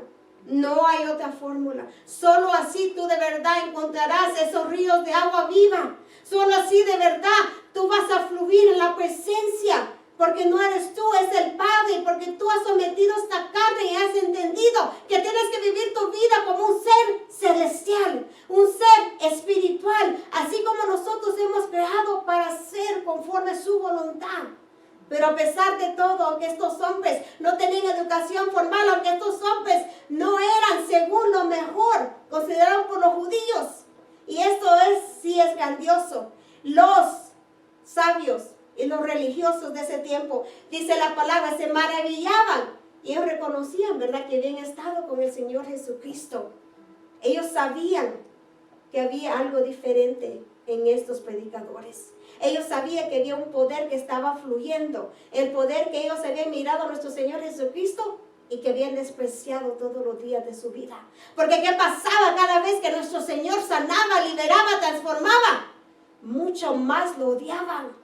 A: No hay otra fórmula. Solo así tú de verdad encontrarás esos ríos de agua viva. Solo así de verdad tú vas a fluir en la presencia, porque no eres tú, es el Padre, porque tú has sometido esta carne y has entendido que tienes que vivir tu vida como un ser celestial, un ser espiritual, así como nosotros hemos creado para ser conforme su voluntad. Pero a pesar de todo, aunque estos hombres no tenían educación formal, aunque estos hombres no eran según lo mejor considerados por los judíos, y esto sí es grandioso, los sabios y los religiosos de ese tiempo, dice la palabra, se maravillaban y ellos reconocían, ¿verdad?, que habían estado con el Señor Jesucristo. Ellos sabían que había algo diferente en estos predicadores. Ellos sabían que había un poder que estaba fluyendo, el poder que ellos habían mirado a nuestro Señor Jesucristo y que habían despreciado todos los días de su vida. Porque ¿qué pasaba cada vez que nuestro Señor sanaba, liberaba, transformaba? Mucho más lo odiaban.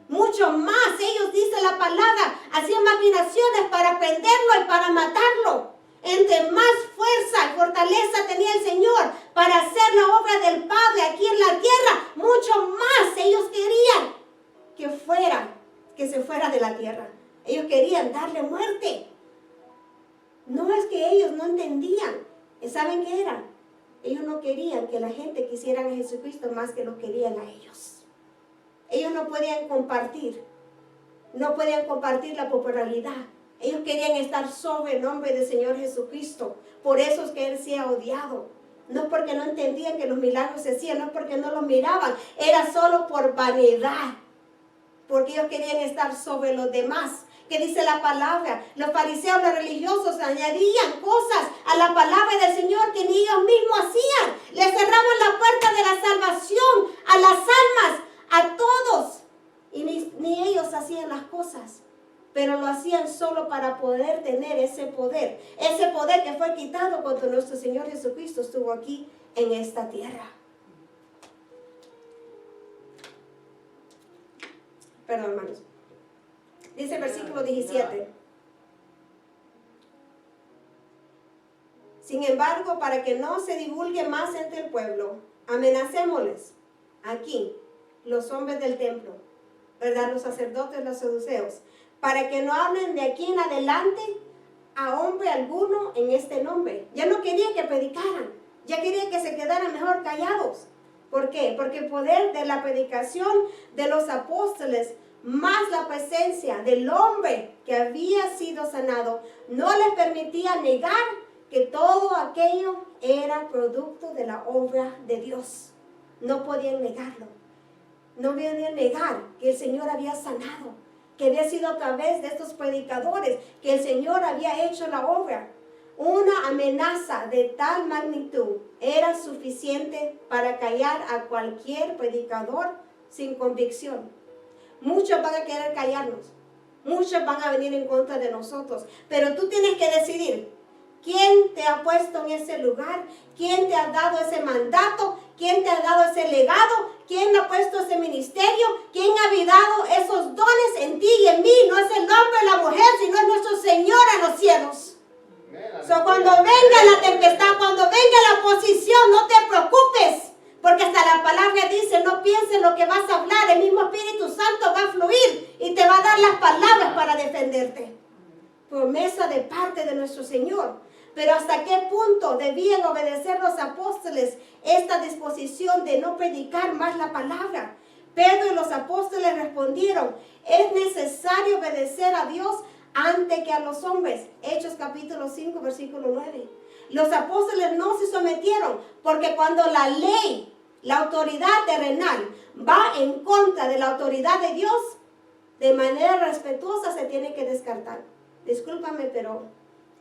A: Mucho más, ellos, dice la palabra, hacían maquinaciones para prenderlo y para matarlo. Entre más fuerza y fortaleza tenía el Señor para hacer la obra del Padre aquí en la tierra, mucho más ellos querían que se fuera de la tierra. Ellos querían darle muerte. No es que ellos no entendían. ¿Saben qué era? Ellos no querían que la gente quisiera a Jesucristo más que lo querían a ellos. Ellos no podían compartir la popularidad. Ellos querían estar sobre el nombre del Señor Jesucristo. Por eso es que Él se ha odiado. No es porque no entendían que los milagros se hacían, no es porque no los miraban. Era solo por vanidad. Porque ellos querían estar sobre los demás. ¿Qué dice la palabra? Los fariseos, los religiosos añadían cosas a la palabra del Señor que ni ellos mismos hacían. Le cerraban la puerta de la salvación a las almas, a todos. Y ni ellos hacían las cosas. Pero lo hacían solo para poder tener ese poder que fue quitado cuando nuestro Señor Jesucristo estuvo aquí en esta tierra. Perdón, hermanos. Dice el versículo 17. Sin embargo, para que no se divulgue más entre el pueblo, amenacémosles aquí, los hombres del templo, ¿verdad? Los sacerdotes, los saduceos, para que no hablen de aquí en adelante a hombre alguno en este nombre. Ya no quería que predicaran, ya quería que se quedaran mejor callados. ¿Por qué? Porque el poder de la predicación de los apóstoles, más la presencia del hombre que había sido sanado, no les permitía negar que todo aquello era producto de la obra de Dios. No podían negarlo. No podían negar que el Señor había sanado, que había sido a través de estos predicadores que el Señor había hecho la obra. Una amenaza de tal magnitud era suficiente para callar a cualquier predicador sin convicción. Muchos van a querer callarnos, muchos van a venir en contra de nosotros, pero tú tienes que decidir quién te ha puesto en ese lugar, quién te ha dado ese mandato, quién te ha dado ese legado, quién ha puesto ese ministerio, quién ha dado esos dones en ti y en mí. No es el hombre o la mujer, sino es nuestro Señor en los cielos. Cuando venga la tempestad, cuando venga la oposición, no te preocupes, porque hasta la palabra dice, no pienses lo que vas a hablar, el mismo Espíritu Santo va a fluir y te va a dar las palabras para defenderte. Promesa de parte de nuestro Señor. Pero hasta qué punto debían obedecer los apóstoles esta disposición de no predicar más la palabra. Pedro y los apóstoles respondieron, es necesario obedecer a Dios antes que a los hombres. Hechos capítulo 5, versículo 9. Los apóstoles no se sometieron porque cuando la ley, la autoridad terrenal va en contra de la autoridad de Dios, de manera respetuosa se tiene que descartar. Discúlpame, pero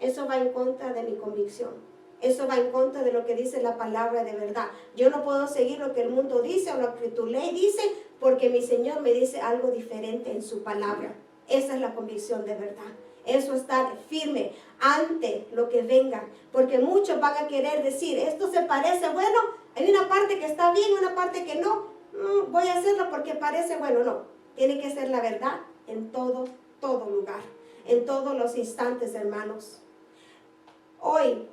A: eso va en contra de mi convicción. Eso va en contra de lo que dice la palabra de verdad. Yo no puedo seguir lo que el mundo dice o lo que tu ley dice, porque mi Señor me dice algo diferente en su palabra. Esa es la convicción de verdad. Eso está firme ante lo que venga. Porque muchos van a querer decir, esto se parece bueno, hay una parte que está bien, una parte que no. Voy a hacerlo porque parece bueno. No, tiene que ser la verdad en todo lugar. En todos los instantes, hermanos. Hoy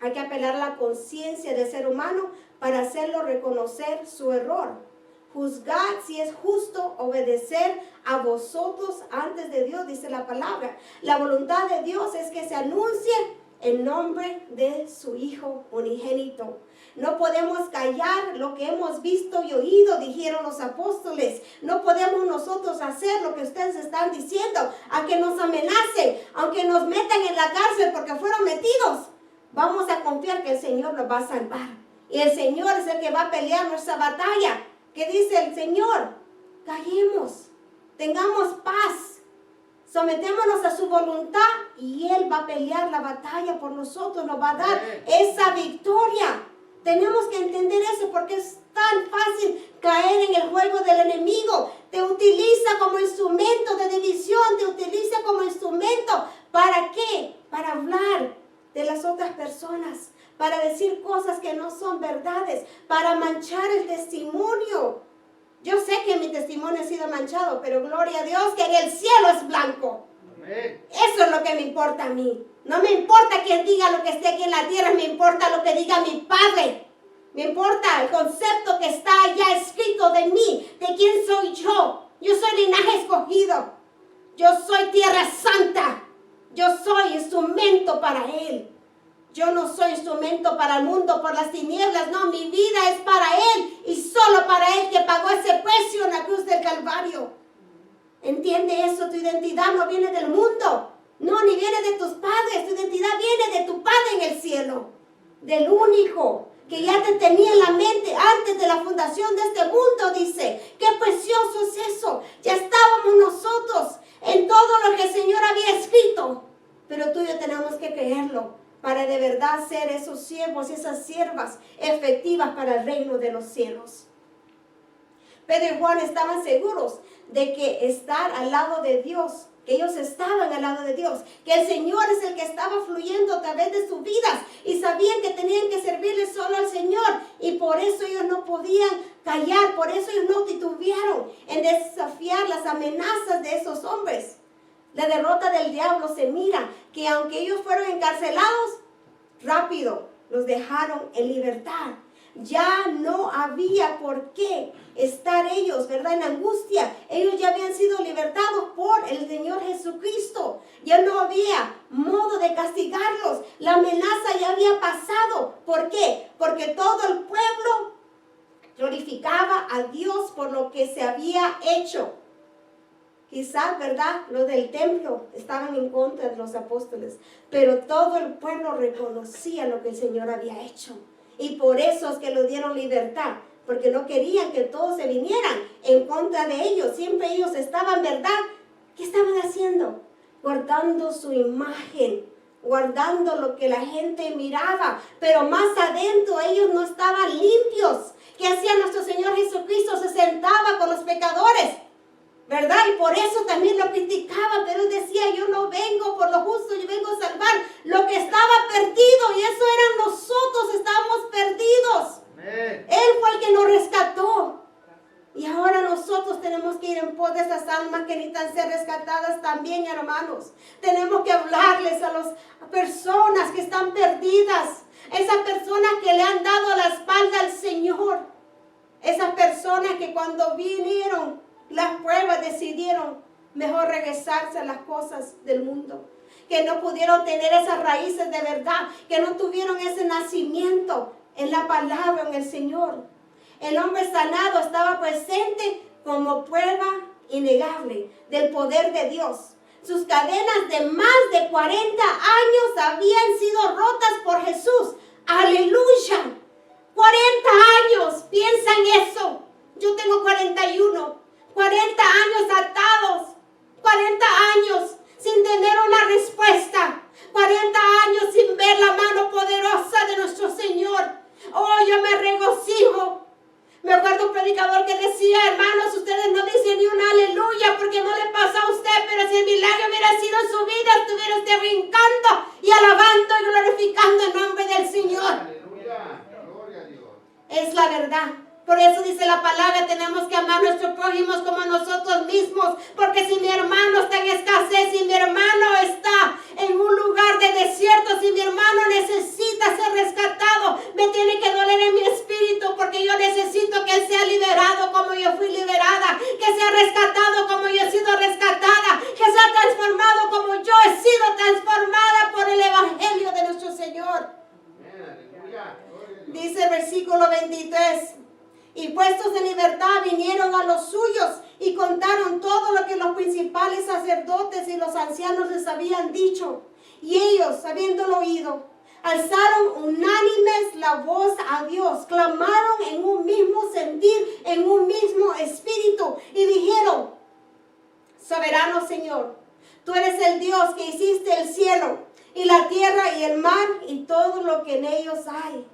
A: hay que apelar a la conciencia del ser humano para hacerlo reconocer su error. Juzgad si es justo obedecer a vosotros antes de Dios, dice la palabra. La voluntad de Dios es que se anuncie el nombre de su Hijo unigénito. No podemos callar lo que hemos visto y oído, dijeron los apóstoles. No podemos nosotros hacer lo que ustedes están diciendo, aunque nos amenacen, aunque nos metan en la cárcel porque fueron metidos. Vamos a confiar que el Señor nos va a salvar. Y el Señor es el que va a pelear nuestra batalla. ¿Qué dice el Señor? Callemos, tengamos paz, sometémonos a su voluntad y Él va a pelear la batalla por nosotros, nos va a dar esa victoria. Tenemos que entender eso porque es tan fácil caer en el juego del enemigo. Te utiliza como instrumento de división, te utiliza como instrumento. ¿Para qué? Para hablar de las otras personas, para decir cosas que no son verdades, para manchar el testimonio. Yo sé que mi testimonio ha sido manchado, pero gloria a Dios que en el cielo es blanco. Amén. Eso es lo que me importa a mí. No me importa quien diga lo que esté aquí en la tierra, me importa lo que diga mi Padre. Me importa el concepto que está ya escrito de mí, de quién soy yo. Yo soy linaje escogido. Yo soy tierra santa. Yo soy instrumento para Él. Yo no soy instrumento para el mundo, por las tinieblas. No, mi vida es para Él y solo para Él, que pagó ese precio en la cruz del Calvario. ¿Entiende eso? Tu identidad no viene del mundo. No, ni viene de tus padres. Tu identidad viene de tu Padre en el cielo. Del único que ya te tenía en la mente antes de la fundación de este mundo, dice. Qué precioso es eso. Ya estábamos nosotros en todo lo que el Señor había escrito. Pero tú y yo tenemos que creerlo para de verdad ser esos siervos y esas siervas efectivas para el reino de los cielos. Pedro y Juan estaban seguros de que estar al lado de Dios, que ellos estaban al lado de Dios, que el Señor es el que estaba fluyendo a través de sus vidas y sabían que tenían que servirle solo al Señor y por eso ellos no podían callar, por eso ellos no titubearon en desafiar las amenazas de esos hombres. La derrota del diablo se mira que aunque ellos fueron encarcelados, rápido los dejaron en libertad. Ya no había por qué estar ellos, ¿verdad?, en angustia. Ellos ya habían sido libertados por el Señor Jesucristo. Ya no había modo de castigarlos. La amenaza ya había pasado. ¿Por qué? Porque todo el pueblo glorificaba a Dios por lo que se había hecho. Quizás, ¿verdad?, los del templo estaban en contra de los apóstoles, pero todo el pueblo reconocía lo que el Señor había hecho. Y por eso es que lo dieron libertad, porque no querían que todos se vinieran en contra de ellos. Siempre ellos estaban, ¿verdad? ¿Qué estaban haciendo? Guardando su imagen, guardando lo que la gente miraba, pero más adentro ellos no estaban limpios. ¿Qué hacía nuestro Señor Jesucristo? Se sentaba con los pecadores, ¿verdad? Y por eso también lo criticaba, pero él decía, yo no vengo por lo justo, yo vengo a salvar lo que estaba perdido, y eso eran nosotros, estábamos perdidos. Amén. Él fue el que nos rescató. Y ahora nosotros tenemos que ir en pos de esas almas que necesitan ser rescatadas también, hermanos. Tenemos que hablarles a las personas que están perdidas, esas personas que le han dado la espalda al Señor, esas personas que cuando vinieron las pruebas decidieron mejor regresarse a las cosas del mundo, que no pudieron tener esas raíces de verdad, que no tuvieron ese nacimiento en la palabra, en el Señor. El hombre sanado estaba presente como prueba innegable del poder de Dios. Sus cadenas de más de 40 años habían sido rotas por Jesús. ¡Aleluya! 40 años, piensa en eso. Yo tengo 41. 40 años atados, 40 años sin tener una respuesta, 40 años sin ver la mano poderosa de nuestro Señor. Oh, yo me regocijo. Me acuerdo un predicador que decía, hermanos, ustedes no dicen ni un aleluya porque no le pasó a usted, pero si el milagro hubiera sido en su vida, estuviera usted brincando y alabando y glorificando el nombre del Señor. Aleluya, gloria a Dios. Es la verdad. Por eso dice la palabra, tenemos que amar a nuestros prójimos como a nosotros mismos. Porque si mi hermano está en escasez, si mi hermano está en un lugar de desierto, si mi hermano necesita ser rescatado, me tiene que doler en mi espíritu porque yo necesito que él sea liberado como yo fui liberada, que sea rescatado como yo he sido rescatada, que sea transformado como yo he sido transformada por el Evangelio de nuestro Señor. Dice el versículo 23, y puestos en libertad vinieron a los suyos y contaron todo lo que los principales sacerdotes y los ancianos les habían dicho. Y ellos, habiéndolo oído, alzaron unánimes la voz a Dios, clamaron en un mismo sentir, en un mismo espíritu, y dijeron: soberano Señor, tú eres el Dios que hiciste el cielo y la tierra y el mar y todo lo que en ellos hay.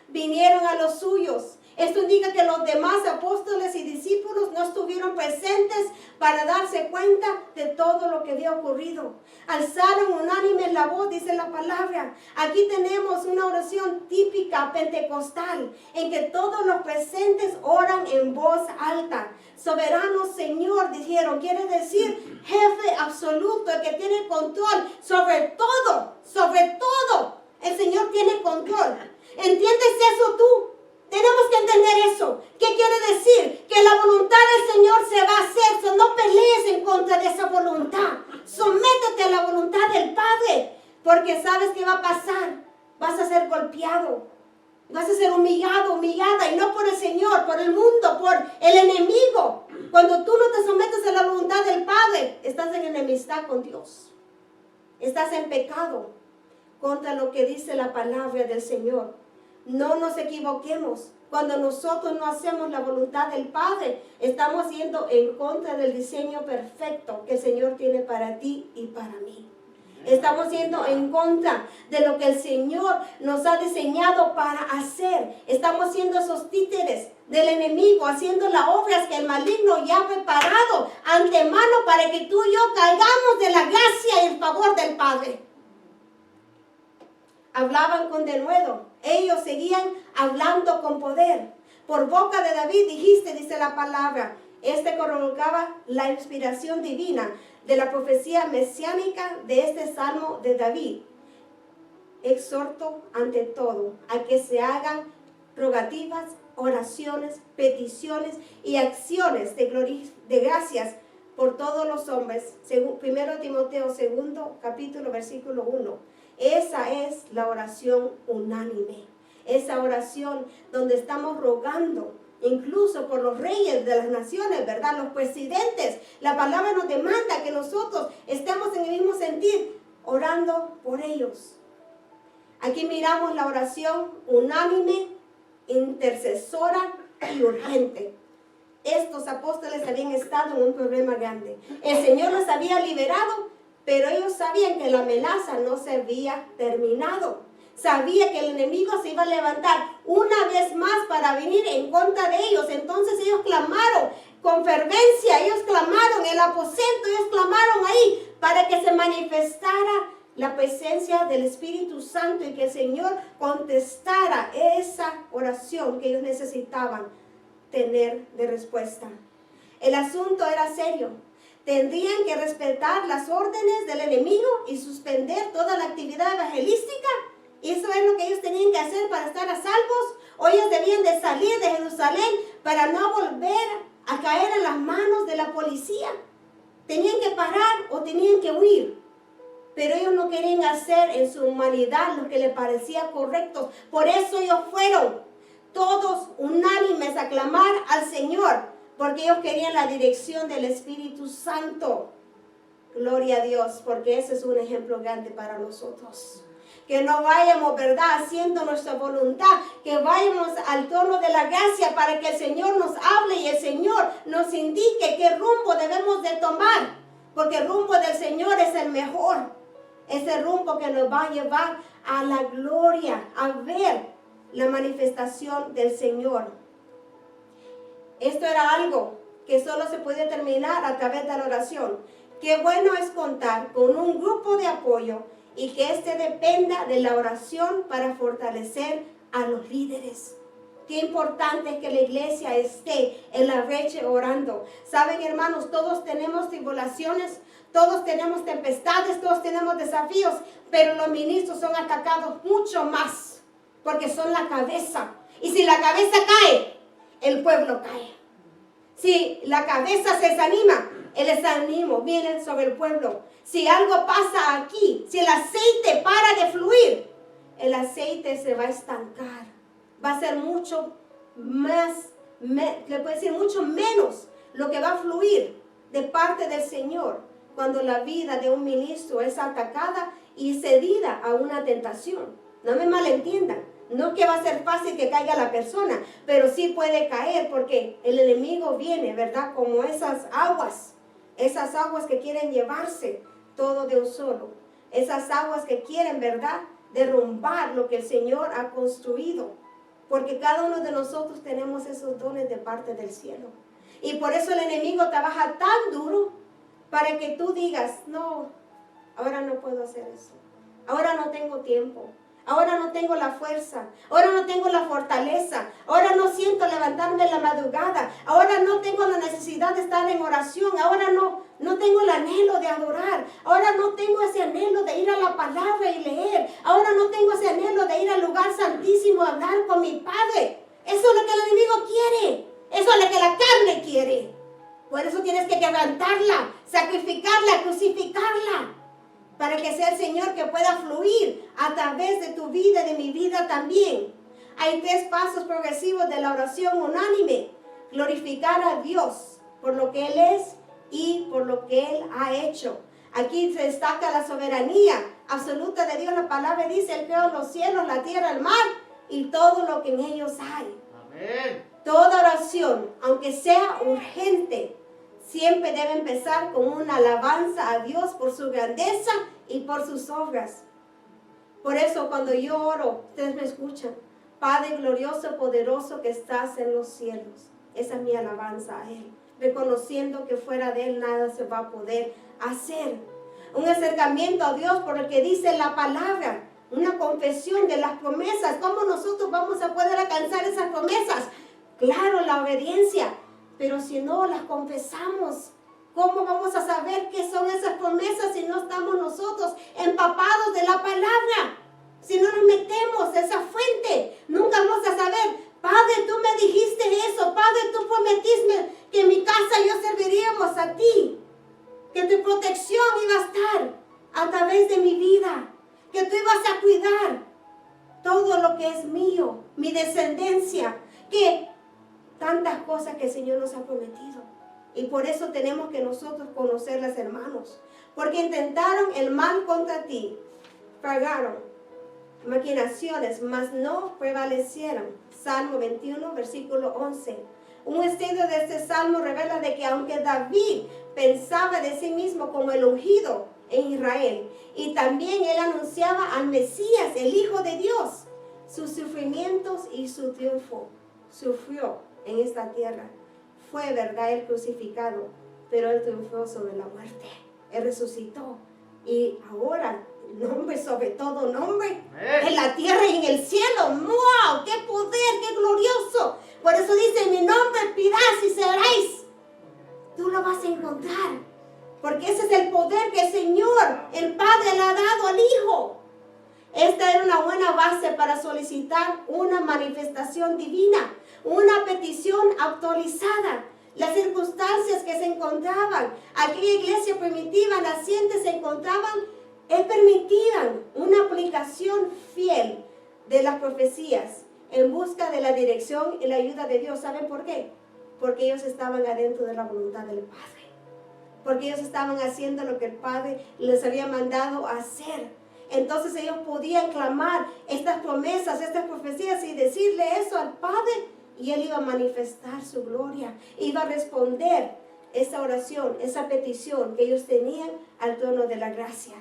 A: Vinieron a los suyos. Esto indica que los demás apóstoles y discípulos no estuvieron presentes para darse cuenta de todo lo que había ocurrido. Alzaron unánime la voz, dice la palabra. Aquí tenemos una oración típica pentecostal, en que todos los presentes oran en voz alta. Soberano Señor, dijeron, quiere decir jefe absoluto, el que tiene control sobre todo, sobre todo. El Señor tiene control. ¿Entiendes eso tú? Tenemos que entender eso. ¿Qué quiere decir? Que la voluntad del Señor se va a hacer. So, no pelees en contra de esa voluntad. Sométete a la voluntad del Padre. Porque sabes qué va a pasar. Vas a ser golpeado. Vas a ser humillado, humillada. Y no por el Señor, por el mundo, por el enemigo. Cuando tú no te sometes a la voluntad del Padre, estás en enemistad con Dios. Estás en pecado contra lo que dice la palabra del Señor. No nos equivoquemos. Cuando nosotros no hacemos la voluntad del Padre, estamos yendo en contra del diseño perfecto que el Señor tiene para ti y para mí. Estamos yendo en contra de lo que el Señor nos ha diseñado para hacer. Estamos siendo esos títeres del enemigo, haciendo las obras que el maligno ya ha preparado antemano para que tú y yo caigamos de la gracia y el favor del Padre. Hablaban con denuedo. Ellos seguían hablando con poder. Por boca de David dijiste, dice la palabra. Este corroboraba la inspiración divina de la profecía mesiánica de este salmo de David. Exhorto ante todo a que se hagan rogativas, oraciones, peticiones y acciones de gracias por todos los hombres. Según 1 Timoteo 2, capítulo, versículo 1. Esa es la oración unánime. Esa oración donde estamos rogando, incluso por los reyes de las naciones, ¿verdad? Los presidentes. La palabra nos demanda que nosotros estemos en el mismo sentir, orando por ellos. Aquí miramos la oración unánime, intercesora y urgente. Estos apóstoles habían estado en un problema grande. El Señor los había liberado, pero ellos sabían que la amenaza no se había terminado. Sabía que el enemigo se iba a levantar una vez más para venir en contra de ellos. Entonces ellos clamaron con fervencia, ellos clamaron en el aposento, ellos clamaron ahí para que se manifestara la presencia del Espíritu Santo y que el Señor contestara esa oración que ellos necesitaban tener de respuesta. El asunto era serio. Tendrían que respetar las órdenes del enemigo y suspender toda la actividad evangelística. Y eso es lo que ellos tenían que hacer para estar a salvos. O ellos debían de salir de Jerusalén para no volver a caer en las manos de la policía. Tenían que parar o tenían que huir. Pero ellos no querían hacer en su humanidad lo que les parecía correcto. Por eso ellos fueron todos unánimes a clamar al Señor. Porque ellos querían la dirección del Espíritu Santo. Gloria a Dios, porque ese es un ejemplo grande para nosotros. Que no vayamos, ¿verdad?, haciendo nuestra voluntad. Que vayamos al trono de la gracia para que el Señor nos hable y el Señor nos indique qué rumbo debemos de tomar. Porque el rumbo del Señor es el mejor. Es el rumbo que nos va a llevar a la gloria, a ver la manifestación del Señor. Esto era algo que solo se podía terminar a través de la oración. Qué bueno es contar con un grupo de apoyo y que este dependa de la oración para fortalecer a los líderes. Qué importante es que la iglesia esté en la brecha orando. Saben, hermanos, todos tenemos tribulaciones, todos tenemos tempestades, todos tenemos desafíos, pero los ministros son atacados mucho más porque son la cabeza. Y si la cabeza cae, el pueblo cae. Si la cabeza se desanima, el desánimo viene sobre el pueblo. Si algo pasa aquí, si el aceite para de fluir, el aceite se va a estancar. Va a ser mucho más, le puede decir mucho menos lo que va a fluir de parte del Señor cuando la vida de un ministro es atacada y cedida a una tentación. No me malentiendan. No que va a ser fácil que caiga la persona, pero sí puede caer porque el enemigo viene, ¿verdad? Como esas aguas que quieren llevarse todo de un solo. Esas aguas que quieren, ¿verdad? Derrumbar lo que el Señor ha construido. Porque cada uno de nosotros tenemos esos dones de parte del cielo. Y por eso el enemigo trabaja tan duro para que tú digas, no, ahora no puedo hacer eso. Ahora no tengo tiempo. Ahora no tengo la fuerza, ahora no tengo la fortaleza, ahora no siento levantarme en la madrugada, ahora no tengo la necesidad de estar en oración, ahora no tengo el anhelo de adorar, ahora no tengo ese anhelo de ir a la palabra y leer, ahora no tengo ese anhelo de ir al lugar santísimo a hablar con mi Padre. Eso es lo que el enemigo quiere, eso es lo que la carne quiere. Por eso tienes que quebrantarla, sacrificarla, crucificarla, para que sea el Señor que pueda fluir a través de tu vida y de mi vida también. Hay 3 pasos progresivos de la oración unánime. Glorificar a Dios por lo que Él es y por lo que Él ha hecho. Aquí se destaca la soberanía absoluta de Dios. La palabra dice, Él creó los cielos, la tierra, el mar y todo lo que en ellos hay. Amén. Toda oración, aunque sea urgente, siempre debe empezar con una alabanza a Dios por su grandeza y por sus obras. Por eso cuando yo oro, ustedes me escuchan. Padre glorioso, poderoso que estás en los cielos. Esa es mi alabanza a Él. Reconociendo que fuera de Él nada se va a poder hacer. Un acercamiento a Dios por el que dice la palabra. Una confesión de las promesas. ¿Cómo nosotros vamos a poder alcanzar esas promesas? Claro, la obediencia. Pero si no las confesamos, ¿cómo vamos a saber qué son esas promesas si no estamos nosotros empapados de la palabra? Si no nos metemos a esa fuente, nunca vamos a saber. Padre, tú me dijiste eso. Padre, tú prometiste que en mi casa yo serviríamos a ti. Que tu protección iba a estar a través de mi vida. Que tú ibas a cuidar todo lo que es mío, mi descendencia. Que tantas cosas que el Señor nos ha prometido. Y por eso tenemos que nosotros conocerlas, hermanos. Porque intentaron el mal contra ti. Pagaron maquinaciones, mas no prevalecieron. Salmo 21, versículo 11. Un estudio de este salmo revela de que aunque David pensaba de sí mismo como el ungido en Israel, y también él anunciaba al Mesías, el Hijo de Dios, sus sufrimientos y su triunfo. Sufrió en esta tierra. Fue verdad el crucificado, pero él triunfó sobre la muerte. Él resucitó. Y ahora, nombre sobre todo nombre, en la tierra y en el cielo. ¡Wow! ¡Qué poder! ¡Qué glorioso! Por eso dice, en mi nombre pidás y seréis. Tú lo vas a encontrar. Porque ese es el poder que el Señor, el Padre, le ha dado al Hijo. Esta era una buena base para solicitar una manifestación divina, una petición actualizada. Las circunstancias que se encontraban, aquella iglesia primitiva naciente se encontraban, permitían una aplicación fiel de las profecías en busca de la dirección y la ayuda de Dios. ¿Saben por qué? Porque ellos estaban adentro de la voluntad del Padre. Porque ellos estaban haciendo lo que el Padre les había mandado a hacer. Entonces ellos podían clamar estas promesas, estas profecías y decirle eso al Padre. Y Él iba a manifestar su gloria. Iba a responder esa oración, esa petición que ellos tenían al trono de la gracia.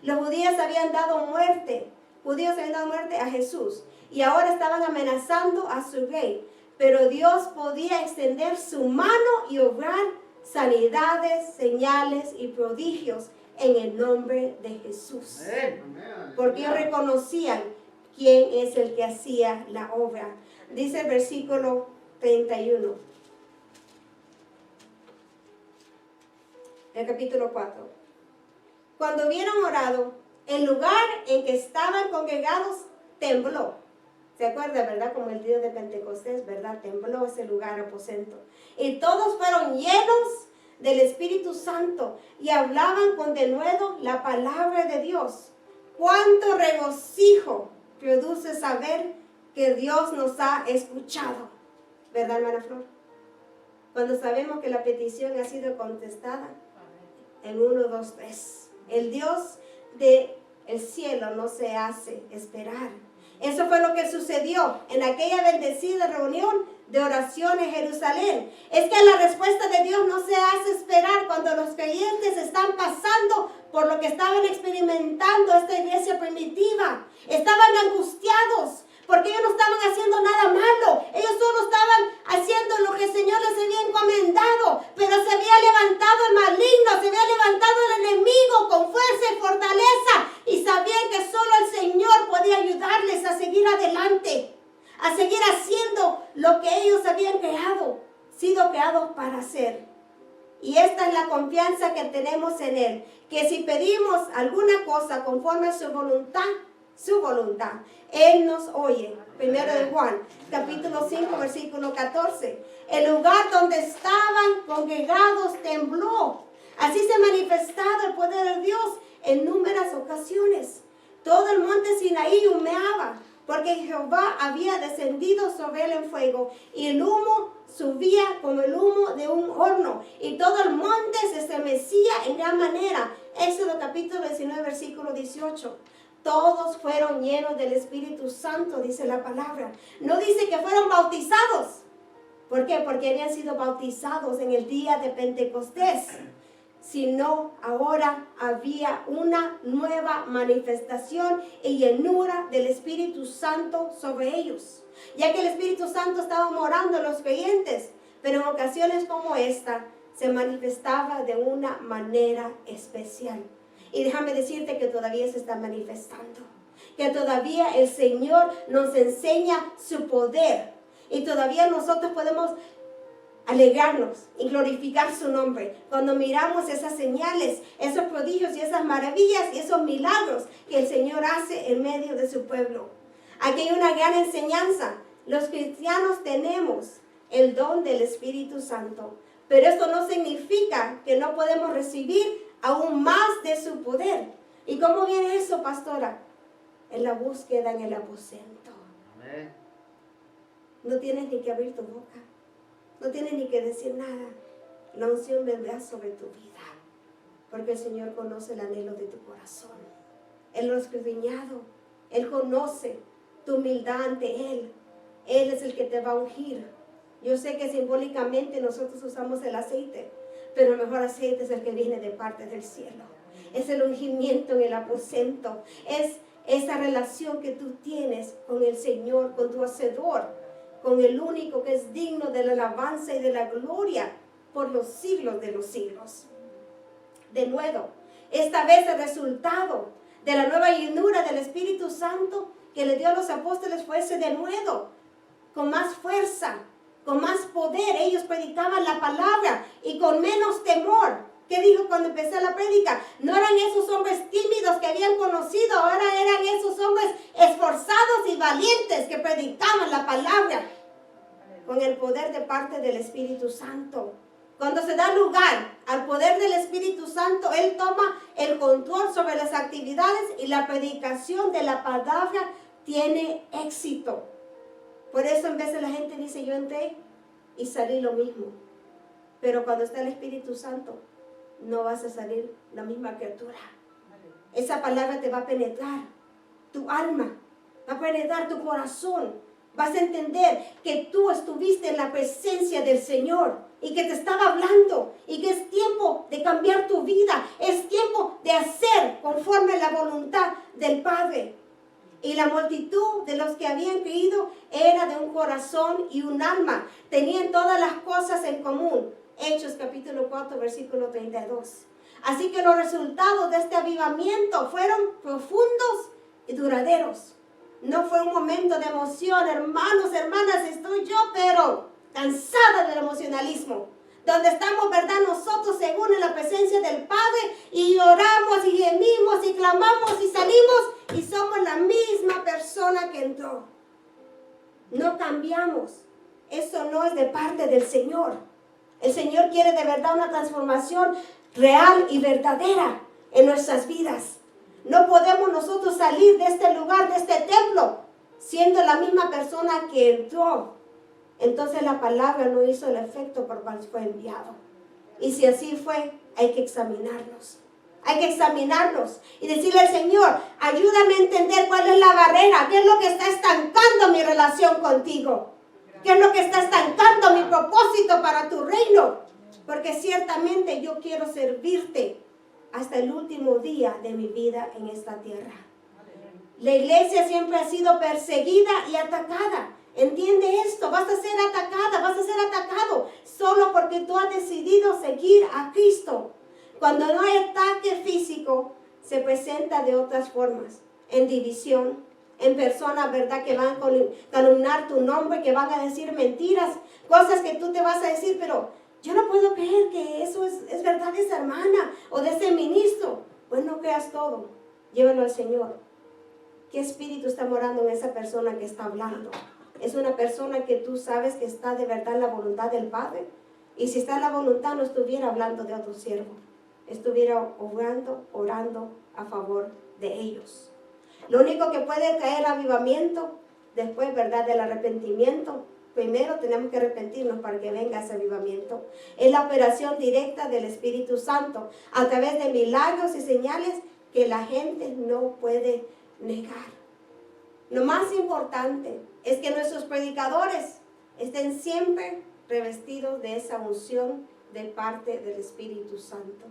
A: Los judíos habían dado muerte. Judíos habían dado muerte a Jesús. Y ahora estaban amenazando a su rey. Pero Dios podía extender su mano y obrar sanidades, señales y prodigios en el nombre de Jesús. Porque ellos reconocían quién es el que hacía la obra. Dice el versículo 31 del capítulo 4. Cuando hubieron orado, el lugar en que estaban congregados tembló. ¿Se acuerda, verdad? Como el día de Pentecostés, ¿verdad? Tembló ese lugar aposento. Y todos fueron llenos del Espíritu Santo y hablaban con denuedo la palabra de Dios. ¡Cuánto regocijo produce saber que Dios nos ha escuchado! ¿Verdad, hermana Flor? Cuando sabemos que la petición ha sido contestada en 1, 2, 3. El Dios del cielo no se hace esperar. Eso fue lo que sucedió en aquella bendecida reunión de oración en Jerusalén. Es que la respuesta de Dios no se hace esperar cuando los creyentes están pasando por lo que estaban experimentando esta iglesia primitiva. Estaban angustiados porque ellos no estaban haciendo nada malo. Ellos solo estaban haciendo lo que el Señor les había encomendado. Pero se había levantado el maligno, se había levantado el enemigo con fuerza y fortaleza. Y sabían que solo el Señor podía ayudarles a seguir adelante, a seguir haciendo lo que ellos habían sido creados para hacer. Y esta es la confianza que tenemos en Él, que si pedimos alguna cosa conforme a su voluntad, Él nos oye. Primero de Juan, capítulo 5, versículo 14. El lugar donde estaban congregados tembló. Así se manifestaba el poder de Dios en númeras ocasiones. Todo el monte Sinaí humeaba, porque Jehová había descendido sobre él en fuego, y el humo subía como el humo de un horno, y todo el monte se estremecía en gran manera. Éxodo capítulo 19, versículo 18. Todos fueron llenos del Espíritu Santo, dice la palabra. No dice que fueron bautizados. ¿Por qué? Porque habían sido bautizados en el día de Pentecostés. Sino ahora había una nueva manifestación y llenura del Espíritu Santo sobre ellos. Ya que el Espíritu Santo estaba morando en los creyentes, pero en ocasiones como esta se manifestaba de una manera especial. Y déjame decirte que todavía se está manifestando, que todavía el Señor nos enseña su poder y todavía nosotros podemos alegrarnos y glorificar su nombre cuando miramos esas señales, esos prodigios y esas maravillas y esos milagros que el Señor hace en medio de su pueblo. Aquí hay una gran enseñanza. Los cristianos tenemos el don del Espíritu Santo, pero esto no significa que no podemos recibir aún más de su poder. ¿Y cómo viene eso, pastora? En la búsqueda en el aposento. Amén. No tienes ni que abrir tu boca. No tienes ni que decir nada. La unción vendrá sobre tu vida, porque el Señor conoce el anhelo de tu corazón. Él lo ha escudriñado. Él conoce tu humildad ante Él. Él es el que te va a ungir. Yo sé que simbólicamente nosotros usamos el aceite, pero el mejor aceite es el que viene de parte del cielo. Es el ungimiento en el aposento. Es esa relación que tú tienes con el Señor, con tu Hacedor, con el único que es digno de la alabanza y de la gloria por los siglos de los siglos. De nuevo, esta vez el resultado de la nueva llenura del Espíritu Santo que le dio a los apóstoles fue ese denuedo, con más fuerza, con más poder. Ellos predicaban la palabra y con menos temor. ¿Qué dijo cuando empecé la prédica? No eran esos hombres tímidos que habían conocido, ahora eran esos hombres esforzados y valientes que predicaban la palabra con el poder de parte del Espíritu Santo. Cuando se da lugar al poder del Espíritu Santo, Él toma el control sobre las actividades y la predicación de la palabra tiene éxito. Por eso en vez de la gente dice, yo entré y salí lo mismo. Pero cuando está el Espíritu Santo, no vas a salir la misma criatura. Esa palabra te va a penetrar tu alma, va a penetrar tu corazón. Vas a entender que tú estuviste en la presencia del Señor y que te estaba hablando y que es tiempo de cambiar tu vida. Es tiempo de hacer conforme a la voluntad del Padre. Y la multitud de los que habían creído era de un corazón y un alma. Tenían todas las cosas en común. Hechos capítulo 4, versículo 32. Así que los resultados de este avivamiento fueron profundos y duraderos. No fue un momento de emoción, hermanos, hermanas, estoy yo, pero cansada del emocionalismo. Donde estamos, ¿verdad? Nosotros según en la presencia del Padre y oramos y gemimos y clamamos y salimos y somos la misma persona que entró. no cambiamos. Eso no es de parte del Señor. El Señor quiere de verdad una transformación real y verdadera en nuestras vidas. No podemos nosotros salir de este lugar, de este templo, siendo la misma persona que entró. Entonces la palabra no hizo el efecto por cual fue enviado. Y si así fue, hay que examinarnos. Hay que examinarnos y decirle al Señor, ayúdame a entender cuál es la barrera, qué es lo que está estancando mi relación contigo, qué es lo que está estancando mi propósito para tu reino, porque ciertamente yo quiero servirte hasta el último día de mi vida en esta tierra. La iglesia siempre ha sido perseguida y atacada. Entiende esto, vas a ser atacada, vas a ser atacado solo porque tú has decidido seguir a Cristo. Cuando no hay ataque físico, se presenta de otras formas, en división, en personas, ¿verdad?, que van a calumniar tu nombre, que van a decir mentiras, cosas que tú te vas a decir, pero yo no puedo creer que eso es verdad de esa hermana o de ese ministro. Pues no creas todo, llévalo al Señor. ¿Qué espíritu está morando en esa persona que está hablando? ¿Es una persona que tú sabes que está de verdad en la voluntad del Padre? Y si está en la voluntad, no estuviera hablando de otro siervo, estuviera orando a favor de ellos. Lo único que puede traer avivamiento después, ¿verdad?, del arrepentimiento, primero tenemos que arrepentirnos para que venga ese avivamiento. Es la operación directa del Espíritu Santo a través de milagros y señales que la gente no puede negar. Lo más importante es que nuestros predicadores estén siempre revestidos de esa unción de parte del Espíritu Santo.